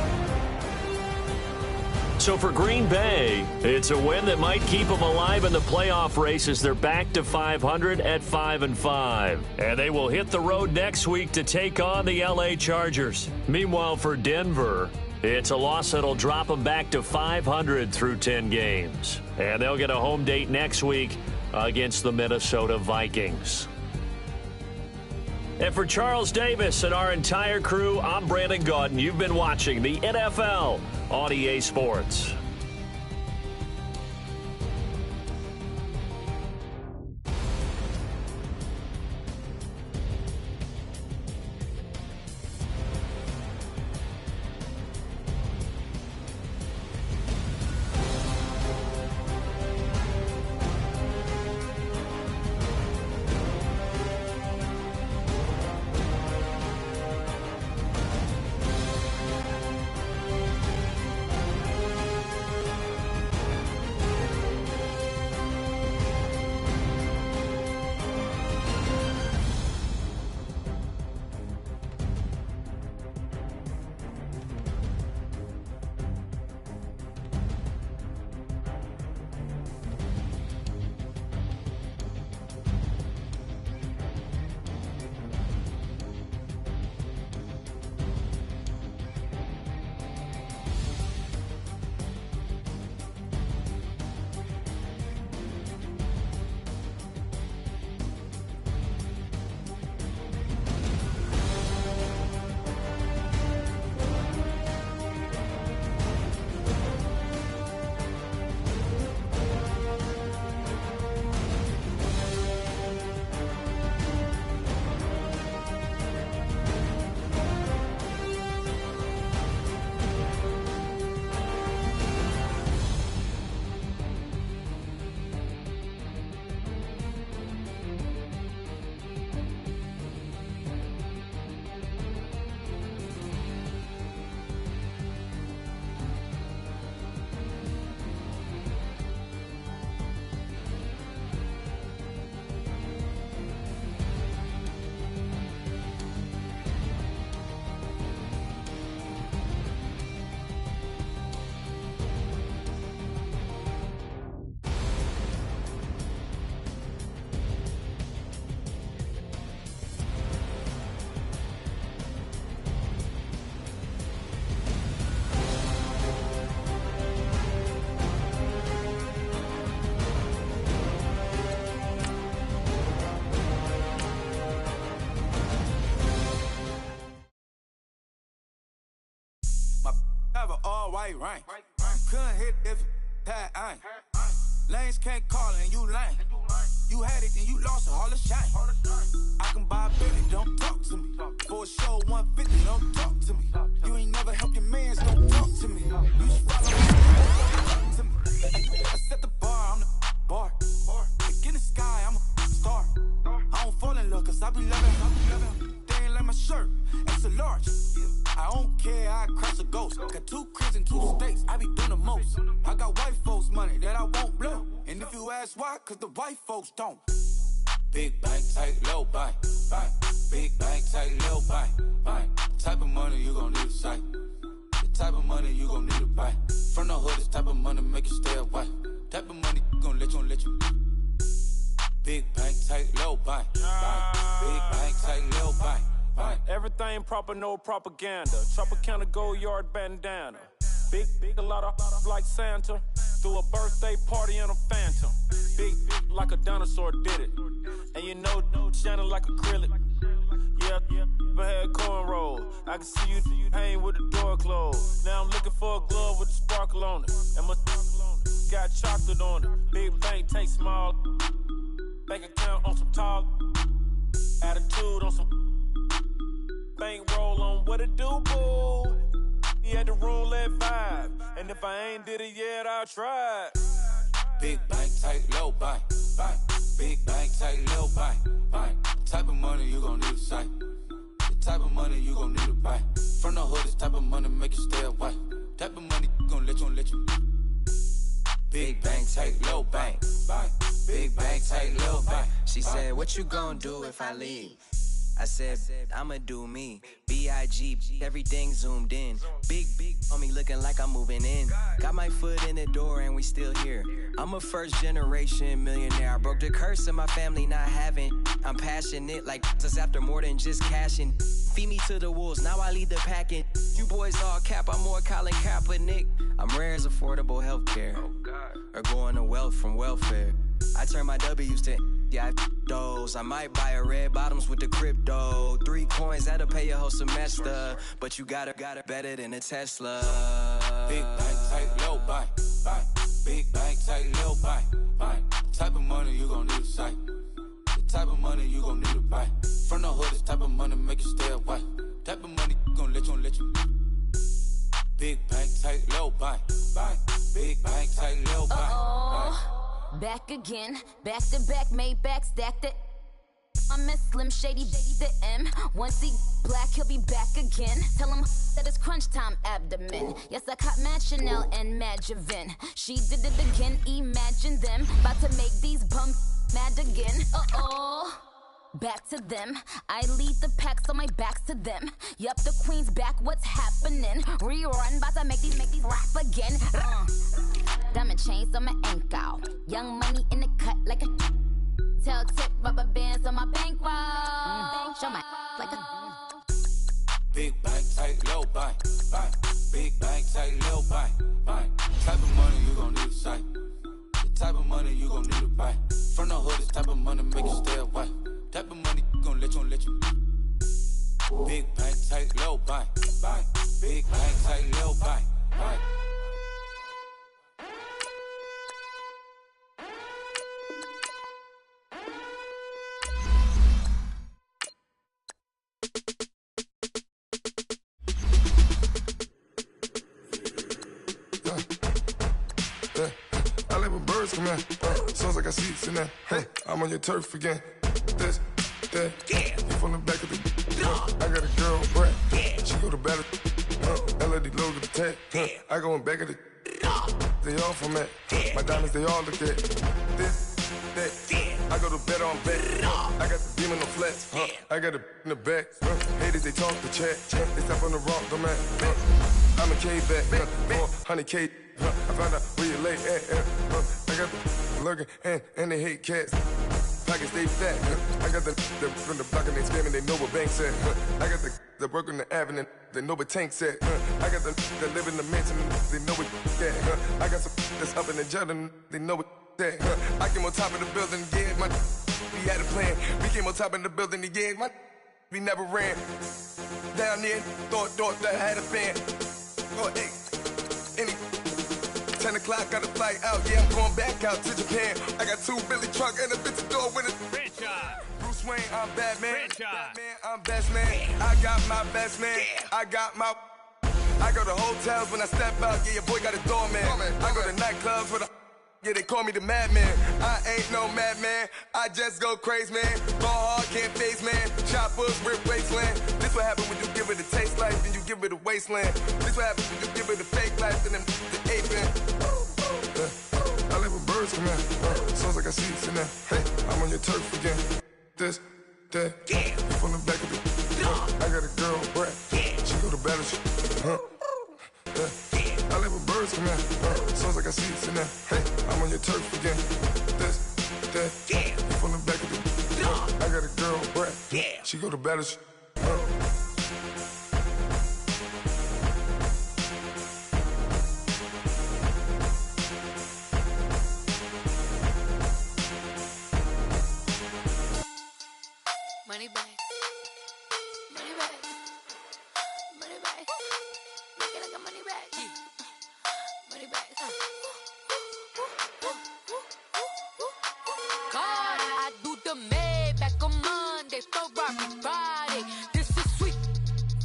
Speaker 8: So for Green Bay, it's a win that might keep them alive in the playoff race as they're back to 500 at 5-5. And they will hit the road next week to take on the LA Chargers. Meanwhile, for Denver, it's a loss that'll drop them back to 500 through 10 games. And they'll get a home date next week against the Minnesota Vikings. And for Charles Davis and our entire crew, I'm Brandon Gaudin. You've been watching the NFL on EA Sports.
Speaker 3: all white rain. Couldn't hit if it had ain't. Lanes can't call it and you lame. You had it and you lost it, all the shame. I can buy a Bentley, don't talk to me. For a show 150, don't talk to me. You ain't never helped your mans, don't talk to me. You just follow me, don't talk to me. I set the bar, I'm the bar. Like in the sky, I'm a star. I don't fall in love, cause I be loving. They ain't like my shirt, extra large. I don't care, I crash a ghost. Got 2 cribs and 2 states, I be doing the most. I got white folks' money that I won't blow. And if you ask why, cause the white folks don't. Big bank, tight, low bank, bank. Big bank, tight, low bank, bank. Type of money you gon' need to sight. The type of money you gon' need to buy. From the hood, this type of money make you stay away. Type of money gon' let you. Big bank, tight, low bank, bank. Big bank, tight, low bank.
Speaker 12: Everything proper, no propaganda. Tropicana gold yard bandana. Big, a lot of like Santa. Threw a birthday party in a phantom. Big like a dinosaur did it. And you know, shining like acrylic. Yeah, I had cornrow. I can see you hang with the door closed. Now I'm looking for a glove with a sparkle on it. And my got chocolate on it. Big bank, take small. Bank account on some tall. Attitude on some. Bankroll on what it do, boo. He had the roulette vibe. And if I ain't did it yet, I'll try.
Speaker 3: Big bank, tight, low bank, bank. Big bank, tight, low bank, bank. Type of money you gon' need to sight. The type of money you gon' need to buy. From the hood, this type of money make you stay away. Type of money gon' let you. Big bank, tight, low bank, bank. Big bank, tight, low bank.
Speaker 13: She said, what you gon' do if I leave? I said, I'ma do me. B.I.G. Everything zoomed in. Big on me looking like I'm moving in. Got my foot in the door and we still here. I'm a first generation millionaire. I broke the curse of my family not having. I'm passionate like us after more than just cashing. Feed me to the wolves, now I lead the packing. You boys all cap, I'm more Colin Kaepernick. I'm rare as affordable healthcare. Or going to wealth from welfare. I turn my W's to those. I might buy a red bottoms with the crypto. 3 coins, that'll pay your whole semester. But you got it better than a Tesla.
Speaker 3: Big bank, tight, low bank, bank. Big bank, tight, low bank, bank. Type of money you gon' need to sight. The type of money you gon' need to buy. From the hood, this type of money make you stay away. Type of money gon' let you. Big bank, tight, low bank, bank. Big bank, tight, low bank, bank.
Speaker 14: Back again, back to back, made back, stacked it. I'm a Slim Shady, the M. Once he black, he'll be back again. Tell him that it's crunch time abdomen. Yes, I caught Mad Chanel and Mad Javin. She did it again, imagine them. About to make these bums mad again. Back to them. I lead the pack, so my back's to them. Yup, the queen's back, what's happening? Rerun, about to make these rap again. Diamond chains on my ankle. Young money in the cut like a tail tip, rubber bands on my bankroll. Show my like a
Speaker 3: big bank, tight, low bank, bank. Big bank, tight, low bank, bank. Type of money you gon' need to sight. The type of money you gon' need to buy. From the hood, this type of money make you stay away. Type of money gon' let you. Big bank, tight, low bank, bank. Big bank, tight, low bank, bank.
Speaker 15: I like when birds come in. Sounds like I seats in there. Hey, I'm on your turf again. This, that, you from the back of the. I got a girl, Brett. She go to battle. LED logo the tag. I go in back of the. They all from that. My diamonds, they all look at. This, that. I go to bed on back. I got the beam in the flats. I got it in the back. Haters, they talk the chat. They step on the rock, the man. I'm a K-back. 400K. I found out where you lay at. I got the lurking and they hate cats. Pockets they fat. I got the from the block and they scamming, they know what banks at. I got the work on the avenue, they know what tanks at. I got the live in the mansion, they know what that. I got some that's up in the jungle, they know what that. I came on top of the building, yeah, we had a plan. We came on top of the building, yeah, we never ran. Down there, thought that had a fan. Oh, hey. 10 o'clock, got a flight out. Yeah, I'm going back out to Japan. I got 2 Billy truck and a bitch door with it. Bruce Wayne, I'm Batman. Batman, I'm best man. I got my best man. I got my... I go to hotels when I step out. Yeah, your boy got a doorman. I go to nightclubs with a... Yeah, they call me the madman. I ain't no madman. I just go crazy, man. Ball hard, can't face, man. Choppers, rip wasteland. This what happen when you give it a taste life and you give it a wasteland. This what happens when you give it a fake life and then the aping. I live with birds come in. Sounds like I see it in there. Hey, I'm on your turf again. This, that, yeah. From the back of the... I got a girl, Brad. She go to battle. I live with birds come in. Sounds like I see it in there. Hey, I'm on your turf again. This, that, yeah. From the back of the... I got a girl, Brad. She go to battle.
Speaker 16: Money bag. Money bag. Money bag. Make it like a money bag. Money bag. God, I do the Maybach on Monday, Ferrari Friday. This is sweet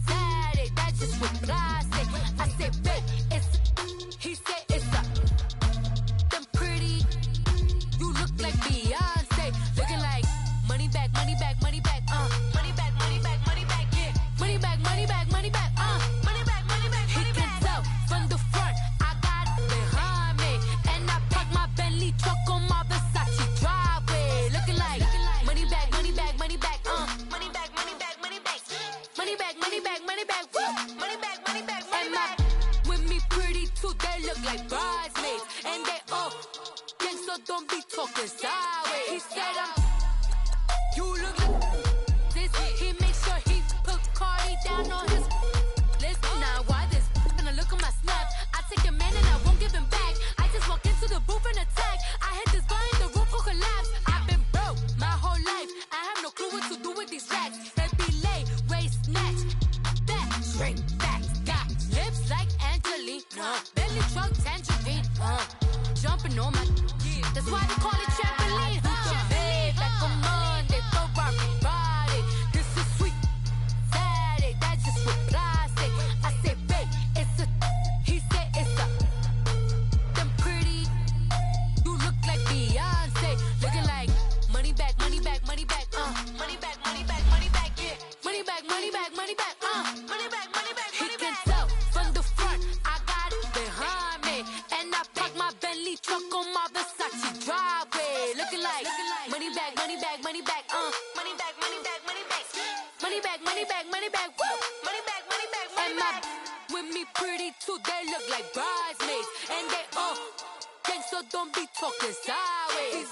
Speaker 16: Saturday. That's just what I say. I say, babe, it's. He said it's a. Them pretty. You look like Beyonce. Looking like money bag, money bag, money bag. Money bag, money bag, money bag, yeah. Money bag, money bag, money bag, money bag, money bag, money bag. He can tell from the front, I got it behind me. And I park my Bentley truck on my Versace driveway. Looking like money bag, money bag, money bag, money bag, money bag, money bag. Money bag, money bag, money bag, woo. Money bag, money bag, money bag. With me pretty too, they look like bridesmaids. And they all gang, so don't be talking sideways. He said you look like this. He makes sure he put Cardi down on his list. Now why this? Gonna look at my snap. I take a man and I won't give him back. I just walk into the booth and attack. I hit this guy in the roof will collapse. I've been broke my whole life. I have no clue what to do with these racks. They be lay, waist snatch, back, straight back. Got lips like Angelina, belly truck tangerine. Jumping on my, that's why they call it trampoline. Babe, like a Monday, Ferrari Friday. This is sweet Saturday. That's just what I say. I say, babe, it's a. He said it's a. Them pretty. You look like Beyonce. Looking like money bag, money bag, money bag. Money bag, money bag, money bag. Yeah. Money bag, money bag, money bag. Money bag, money bag, money bag. He can tell from the front, I got it behind me. And I park my Bentley truck on my Versace driveway. Looking like money bag, money bag, money bag. Money bag, money bag, money bag. Money bag, money bag, money bag. Woo. Money bag, money bag, money bag. With me pretty too, they look like bridesmaids. And they all gang, so don't be talking sideways.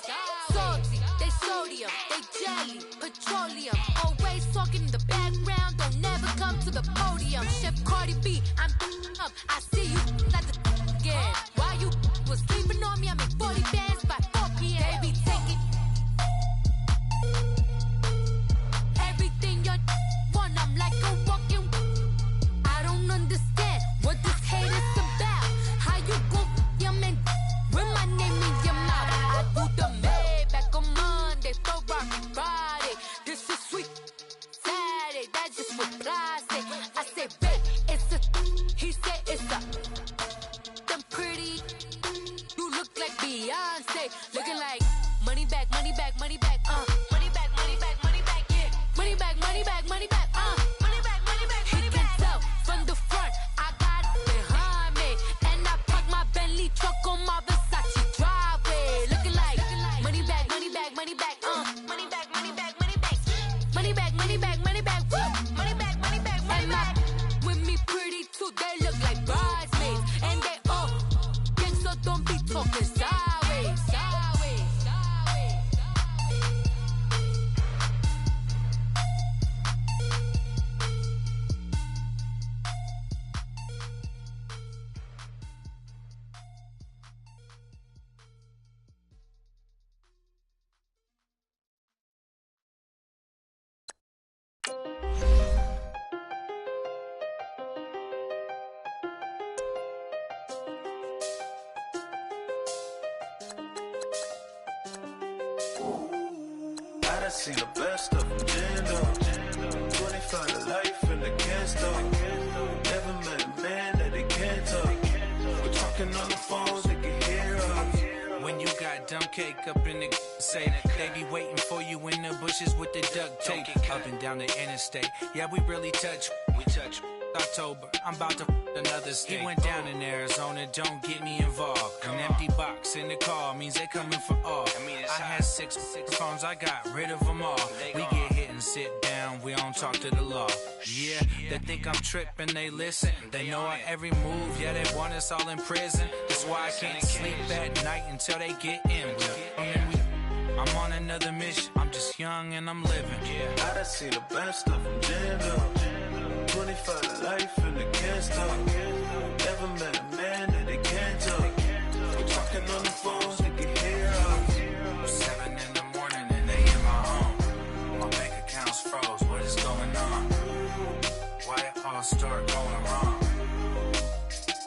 Speaker 16: Salty, they sodium, they jelly, petroleum. Always talking in the background, don't never come to the podium. Chef Cardi B, I'm up. I see you like the again. Why you was sleeping on me? I make 40 bands by 4 p.m. They be taking everything you want. I'm like a walking. I don't understand what this hate is about. How you go your man with my name in your mouth? I do the Maybach on Monday, Ferrari Friday. This is sweet Saturday. That's just what I say. I say, babe, it's a. He said it's a. Them pretty. You look like Beyonce. Looking like money bag, money bag, money bag. Money bag, money bag, money bag. Yeah. Money bag, money bag, money bag. Money bag, money bag, money bag. He can tell from the front, I got it behind me. And I park my Bentley truck on my Versace driveway. Looking like money bag, money bag, money bag. Money bag, money bag, money bag. Money bag, money bag, money bag. Woo. Money bag, money bag, money bag. With me pretty too, they look like bridesmaids. And they all gang, so don't be talking sideways. Sideways.
Speaker 17: done seen the best of them, jammed up. 25 to life and they can't stop. Never met a man that they can't talk. We're talking on the phones, they can hear us.
Speaker 18: When you got dumb cake up in the say, they be waiting for you in the bushes with the duct tape. Up and down the interstate, yeah, we really touch. We touch. October, I'm about to another state. He went down in Arizona, don't get me involved. An empty box in the car means they coming for all. I had six phones, I got rid of them all. We get hit and sit down, we don't talk to the law. Yeah, they think I'm tripping, they listen. They know our every move, yeah, they want us all in prison. That's why I can't sleep at night until they get in. I'm on another mission, I'm just young and I'm living.
Speaker 17: Yeah, I done seen the best of them, jammed up. 25 to life and they can't stop. Never met a man that they can't talk. We're talking on the phones, they can hear us.
Speaker 18: 7 in the morning and they in my home. My bank account's froze, what is going on? Why it all start going wrong?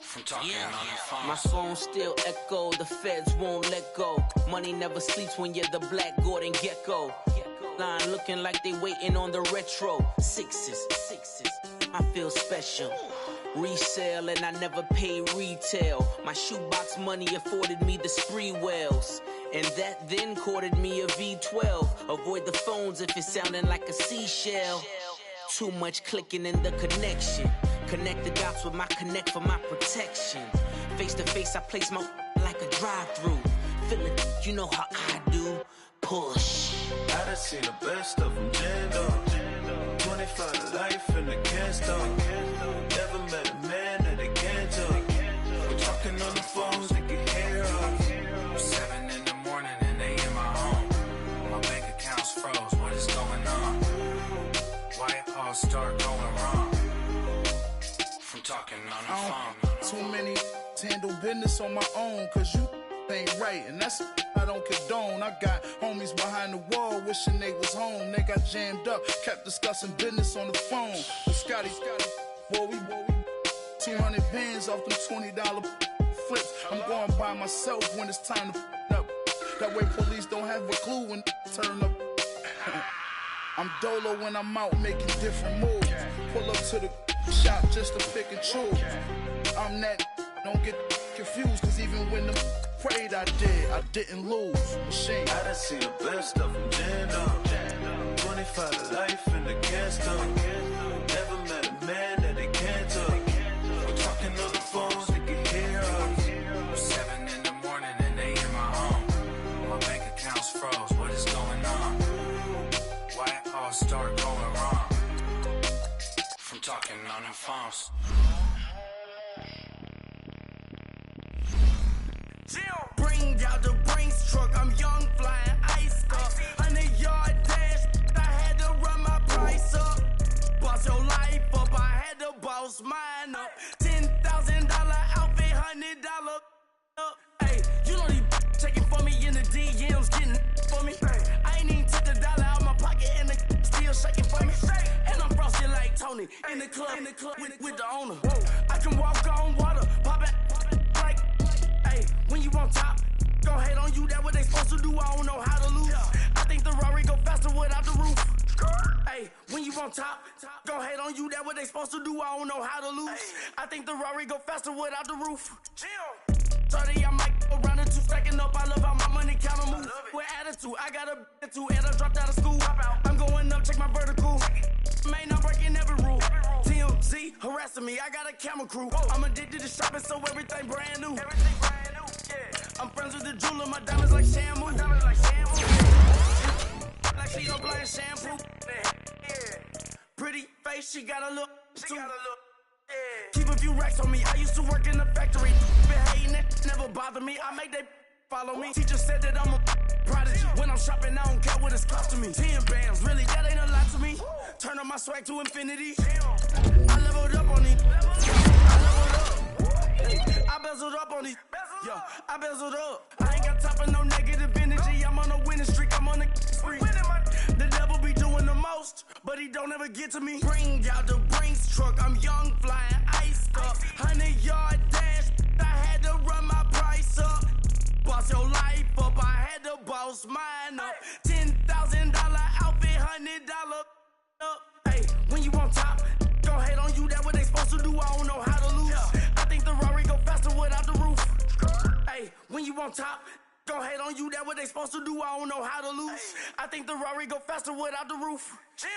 Speaker 18: From talking on the phone.
Speaker 19: My phone still echo, the feds won't let go. Money never sleeps when you're the Black Gordon Gecko. Line looking like they waiting on the retro. Sixes, I feel special. Resale and I never pay retail. My shoebox money afforded me the spree wells. And that then courted me a V12. Avoid the phones if it's sounding like a seashell. Too much clicking in the connection. Connect the dots with my connect for my protection. Face to face I place my like a drive-through. Feel it, you know how I do. Push.
Speaker 17: I done seen the best of them, jammed up. 25 to life and they can't stop. Never met a man that they can't talk. We're talking on the phones, they can hear us.
Speaker 18: 7 in the morning and they in my home. My bank account's froze, what is going on? Why it all start going wrong? From talking on the phone.
Speaker 20: Too many handle business on my own, cause you ain't right, and that's I don't condone. I got homies behind the wall wishing they was home. They got jammed up, kept discussing business on the phone. With Scotty, boy, we 200 bands off them $20 flips. I'm going by myself when it's time to up. That way police don't have a clue when turn up. I'm dolo when I'm out making different moves. Pull up to the shop just to pick and choose. I'm that, don't get confused, cause even when the prayed I didn't lose. Machine.
Speaker 17: I done seen the best of them, jammed up. 25 to life and they can't stop. Never met a man that they can't talk. We're talking on the phones, they can hear us.
Speaker 18: 7 in the morning and they in my home. My bank account's froze, what is going on? Why it all start going wrong? From talking on the phones.
Speaker 21: Bring out the Brinks truck, I'm young, flying ice up. 100-yard dash, I had to run my price up. Boss your life up, I had to boss mine up. $10,000 outfit, $100 up. Hey, you know these checking for me in the DMs, getting for me. I ain't even took the dollar out my pocket and the still shaking for me. And I'm frosted like Tony in the club with the owner. I can walk on water, pop it like. When you on top, gon' hate on you, that what they supposed to do, I don't know how to lose. I think the Rari go faster without the roof. Hey, when you on top, gon' hate on you, that what they supposed to do, I don't know how to lose. I think the Rari go faster without the roof. 30, I might go around the two, stacking up, I love how my money counter move. With attitude, I got a two, and I dropped out of school. I'm going up, check my vertical. Man, I'm breaking every rule. TMZ harassing me, I got a camera crew. I'm addicted to shopping, so everything brand new. I'm friends with the jeweler, my diamonds like shampoo. Like she don't blind shampoo. Pretty face, she got a look. Keep a few racks on me, I used to work in the factory. Been hating it, never bother me. I make they follow me. Teacher said that I'm a prodigy. When I'm shopping, I don't care what it's costing me. 10 bands, really, that ain't a lot to me. Turn up my swag to infinity. I leveled up on these. I bezeled up on these. Yo, I bezeled up. I ain't got time for no negative energy. I'm on a winning streak. I'm on a spree. The devil be doing the most, but he don't ever get to me. Bring out the Brinks truck. I'm young, flying ice up. 100-yard dash. I had to run my price up. Boss your life up. I had to boss mine up. $10,000 when you on top. Gon' hate on you, that what they supposed to do. I don't know how to lose. I think the Rari go faster without the roof. Chill.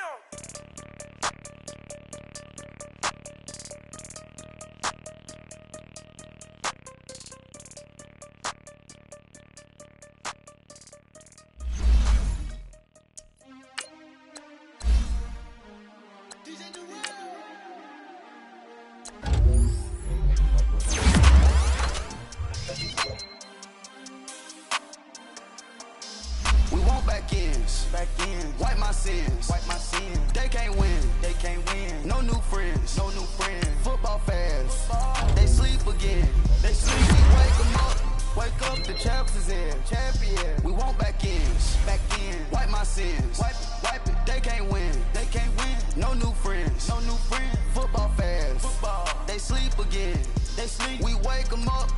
Speaker 2: We want back ends, wipe my sins, They can't win, No new friends, Football fans, they sleep again, We wake them up, the champs is in, champion. We want back ends, wipe my sins, wipe it. They can't win, No new friends, Football fans, they sleep again, We wake them up,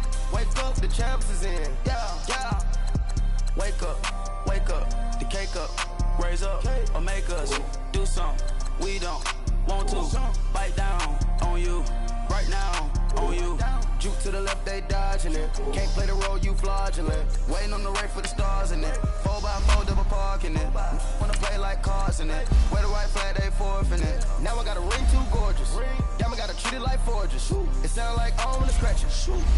Speaker 2: the champs is in, yeah. Wake up, the cake up, raise up, or make us do something we don't want to. Bite down on you, right now on you. Juke to the left, they dodging it. Can't play the role, you fraudulent. Waiting on the right for the stars in it. 4x4 double parking it. Wanna play like cars in it. Wear the right flag, they forfeiting it. Now I got a ring too gorgeous. Damn, I gotta treat it like forges. It sound like I'm in the scratching.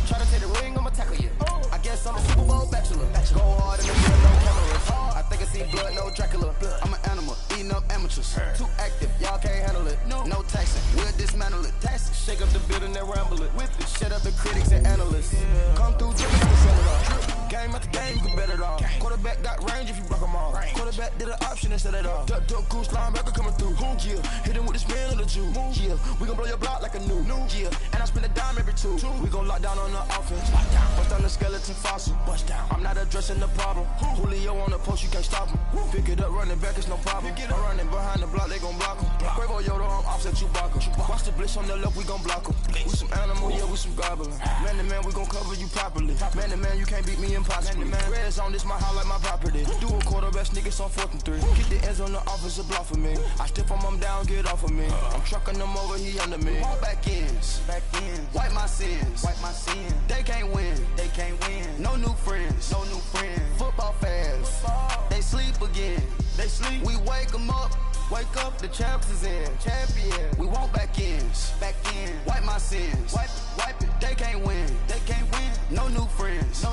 Speaker 2: Try to take the ring, I'ma tackle you. I guess I'm a Super Bowl bachelor. Go hard in the field, no cameras. I think I see blood, no Dracula. I'm an animal, eating up amateurs. Too active, y'all can't handle it. No taxing, we'll dismantle it. Shake up the building and ramble it. Whip it, shut up the critics and analysts. Come through, dripping, sell it all. Game after game, you can bet it all. Quarterback got range if you block them all. Quarterback did an option instead of all. Duck goose linebacker coming through. Yeah, hit him with this man on the Jew. Yeah, we gon' blow your block like a new. Yeah, and I spend a dime every two. We gon' lock down on the offense. Bust down the skeleton fossil. Bust down. I'm not addressing the problem. Julio on the post, you can't stop him. Pick it up, running back, it's no problem. I'm running behind the block, they gon' block him. Quavo Yoda, I'm offset Chewbacca. Watch the blitz on the left, we gon' block him. We some animal, yeah, we some goblin. Man to man, we gon' cover you properly. Man to man, you can't beat me impossibly. Red zone, this my house like my property. Do a quarterback sneakers on 4th and 3. Get the ends on the offensive block for me. I step on them down, get off of me. I'm trucking them over, he under me. All back ends, wipe my sins, They can't win, No new friends, Football fans, they sleep again, We wake them up, the champs is in, champion. We want back ends, wipe my sins, wipe it. They can't win, No new friends,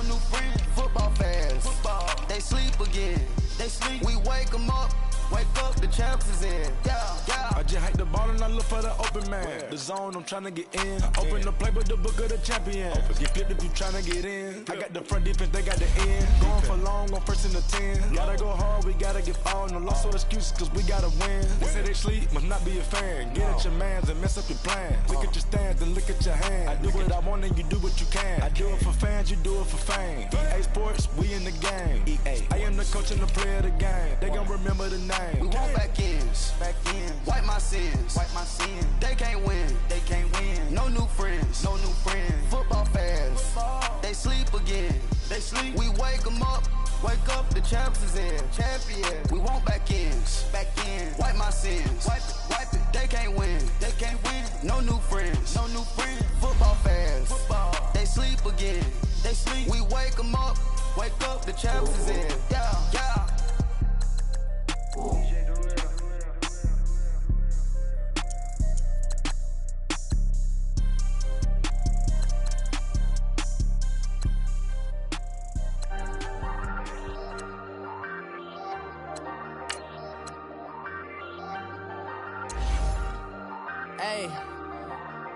Speaker 2: Football fans, they sleep again, We wake them up, the champs is in, yeah.
Speaker 3: I just hate the ball and I look for the open man. The zone, I'm tryna get in. Open the play, but the book of the champion. Get flipped if you tryna get in. I got the front defense, they got the end. Going for long on 1st and the 10. Gotta go hard, we gotta get all. No loss or excuses, cause we gotta win. They say they sleep, must not be a fan. Get at your mans and mess up your plans. Look at your stands and look at your hands. I do what I want and you do what you can. I do it for fans, you do it for fame. EA Sports, we in the game. I am the coach and the player of the game. They gon' remember the name.
Speaker 2: We want back ends, wipe my sins, They can't win, No new friends, Football fans, they sleep again, We wake them up, the champs is in, champion. We want back ends, wipe my sins, wipe it. They can't win, No new friends, Football fans, they sleep again, We wake them up, the champs is in, yeah.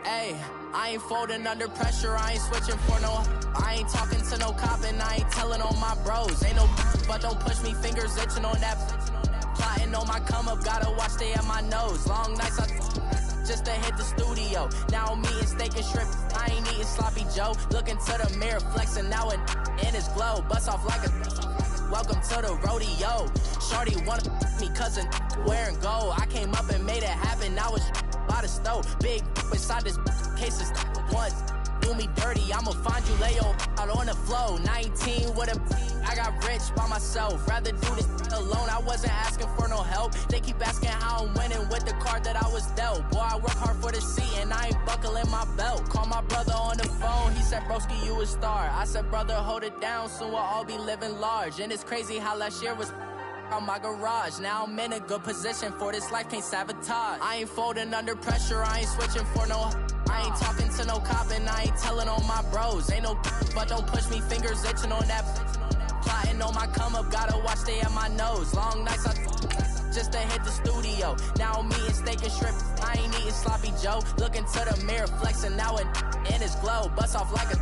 Speaker 5: Hey, I ain't folding under pressure, I ain't switching for no. I ain't talking to no cop and I ain't telling on my bros. Ain't no but don't push me, fingers itching on that. Plotting on my come up, gotta watch stay at my nose. Long nights just to hit the studio. Now I'm eating steak and shrimp, I ain't eating sloppy Joe. Looking to the mirror, flexing now in his glow. Bust off like a welcome to the rodeo. Shorty wanna me cousin wearing gold. I came up and made it happen, now it's by the stove. Big inside this cases once.
Speaker 4: do me dirty, I'ma find you, lay your out on the floor. 19 with a I got rich by myself. Rather do this alone. I wasn't asking for no help. They keep asking how I'm winning with the card that I was dealt. Boy, I work hard for the seat and I ain't buckling my belt. Call my brother on the phone. He said, broski, you a star. I said, brother, hold it down. Soon we'll all be living large. And it's crazy how last year was on my garage. Now I'm in a good position for this life, can't sabotage. I ain't folding under pressure. I ain't switching for no. I ain't talking to no cop and I ain't telling on my bros. Ain't no but don't push me, fingers itching on that. Plotting on my come up, gotta watch stay at my nose. Long nights I just to hit the studio. Now I'm eating steak and shrimp. I ain't eating sloppy Joe. Looking to the mirror, flexing now and in his glow. Bust off like a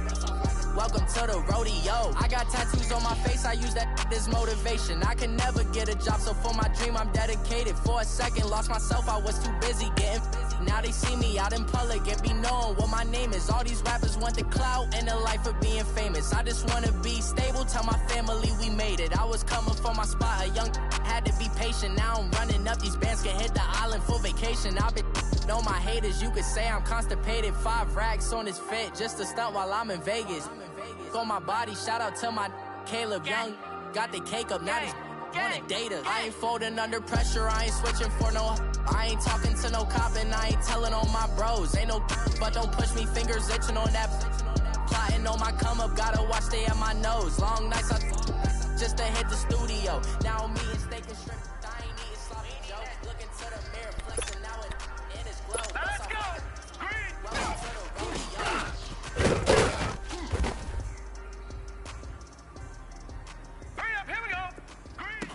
Speaker 4: welcome to the rodeo. I got tattoos on my face, I use that as motivation. I can never get a job, so for my dream I'm dedicated. For a second, lost myself, I was too busy getting busy. Now they see me out in public and be knowing what my name is. All these rappers want the clout and the life of being famous. I just wanna be stable, tell my family we made it. I was coming for my spot, a young had to be patient. Now I'm running up, these bands can hit the island for vacation. I've been on my haters, you could say I'm constipated. 5 racks on his fit, just to stunt while I'm in Vegas. On my body, shout out to my Caleb Young. Got the cake up, now he's wanna date us. I ain't folding under pressure, I ain't switching for no. I ain't talking to no cop and I ain't telling on my bros. Ain't no but don't push me, fingers itching on that. Plotting on my come up, gotta watch stay at my nose. Long nights I just to hit the studio. Now I'm eating steak and shrimp. I ain't eating sloppy Joe. Looking to the mirror, flexing now and in his glow.
Speaker 10: Now let's go! Green!
Speaker 4: Welcome to the rodeo.
Speaker 10: Hurry up, here we go! Green!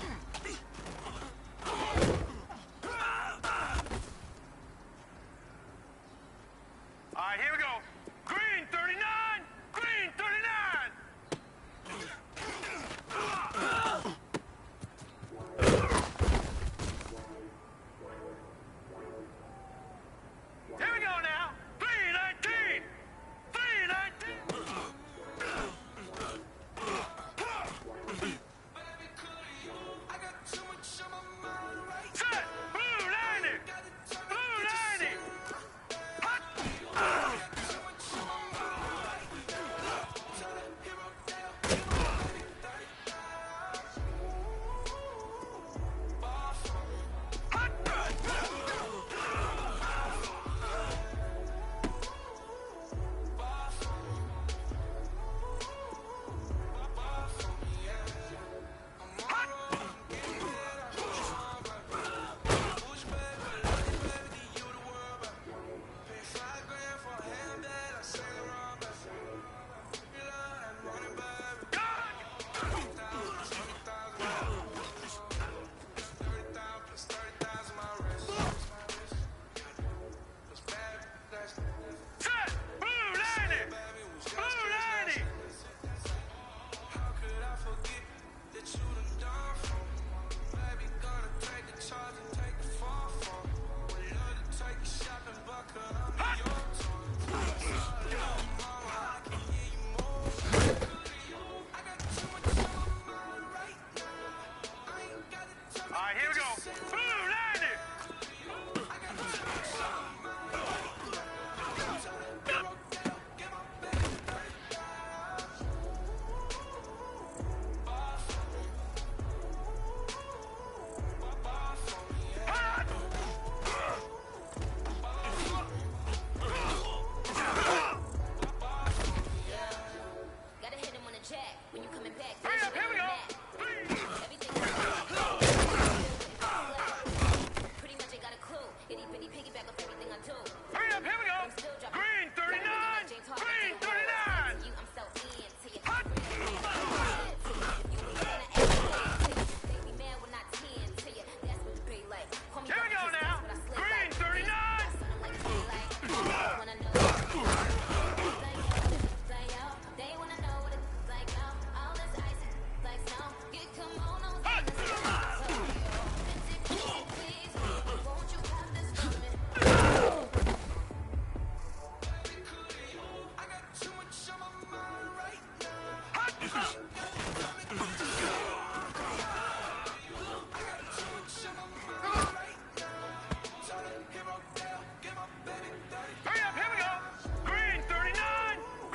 Speaker 10: All right, here we go. Green 39! Green 39! Here we go now. 319! 319! Set! Blue 90! Blue 90! Hot! Set! Blue 90! Blue 90! All right, here we go. Blue 90!
Speaker 14: Gotta hit him on the jack when you coming back.
Speaker 10: Hurry up, here we go.
Speaker 14: Pretty much I got a clue. Itty bitty piggyback off everything I do.
Speaker 10: Hurry up, here we go. Green 39! Green 39!
Speaker 14: You, I'm so into you.
Speaker 10: Hot!
Speaker 14: Baby man when I tend to you. That's what it be like. Call me
Speaker 10: Here we go
Speaker 14: Bucky,
Speaker 10: now.
Speaker 14: that's what I slip
Speaker 10: Green
Speaker 14: like.
Speaker 10: 39!
Speaker 14: Something like it, like. Wanna know. They wanna know what it's like now. All this ice like snow. Get kimonos in the snow. Please, won't you have this for me?
Speaker 10: Hurry up, here we go. Green 39!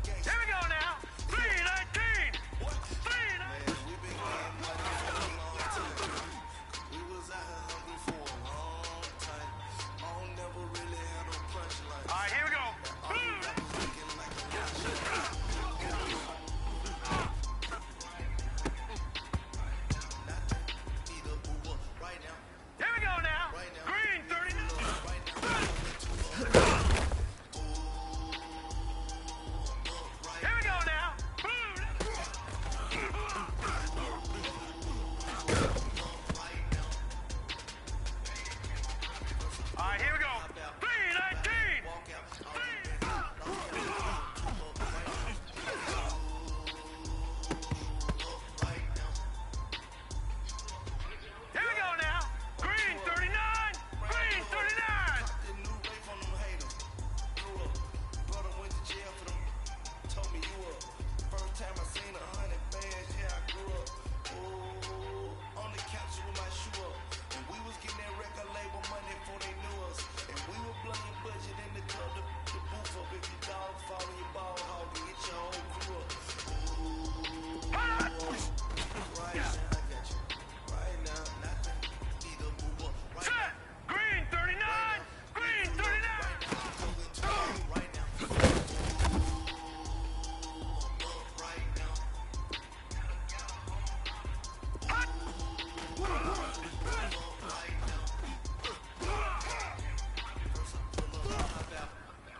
Speaker 10: Here we go now. 319. 319.
Speaker 1: We was out here hungry for a long time. I don't never really had no punchline.
Speaker 10: All right, here we go. Here we go now. Green 39. Here we go now. All right, here we go. 319. Here we go now. Green 39. Green 39.
Speaker 1: Brother went to jail for them. Told me you up. First time I seen 100 bands, yeah, I grew up. Oh, on the couch with my shoe up. And we was getting that record label money before they knew us. And we were blowing budget in the club, the booth up. If your dog fall in your ball hog and get your whole crew up. Right now, I got you. Right now, nothing. Either move up. Right
Speaker 10: Set. Green 39. Green 39.
Speaker 1: right now. Right now.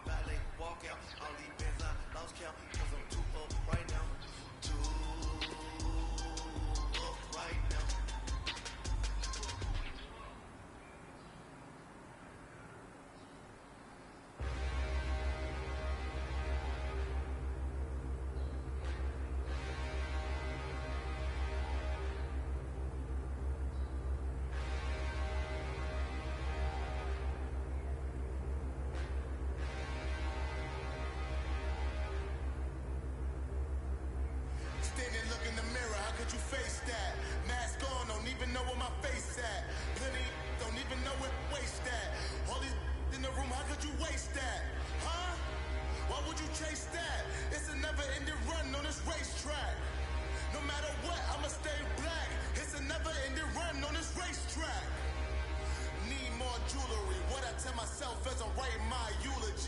Speaker 1: Ballet, walk out, all these bands I lost count, 'cause I'm too up right now. Too up right now. Standing, look in the mirror, how could you face that? Mask on, don't even know where my face at. Plenty, don't even know where waste at. All these in the room, how could you waste that? Huh? Why would you chase that? It's a never-ending run on this racetrack. No matter what, I'ma stay black. It's a never-ending run on this racetrack. Need more jewelry, what I tell myself as I'm writing my eulogy.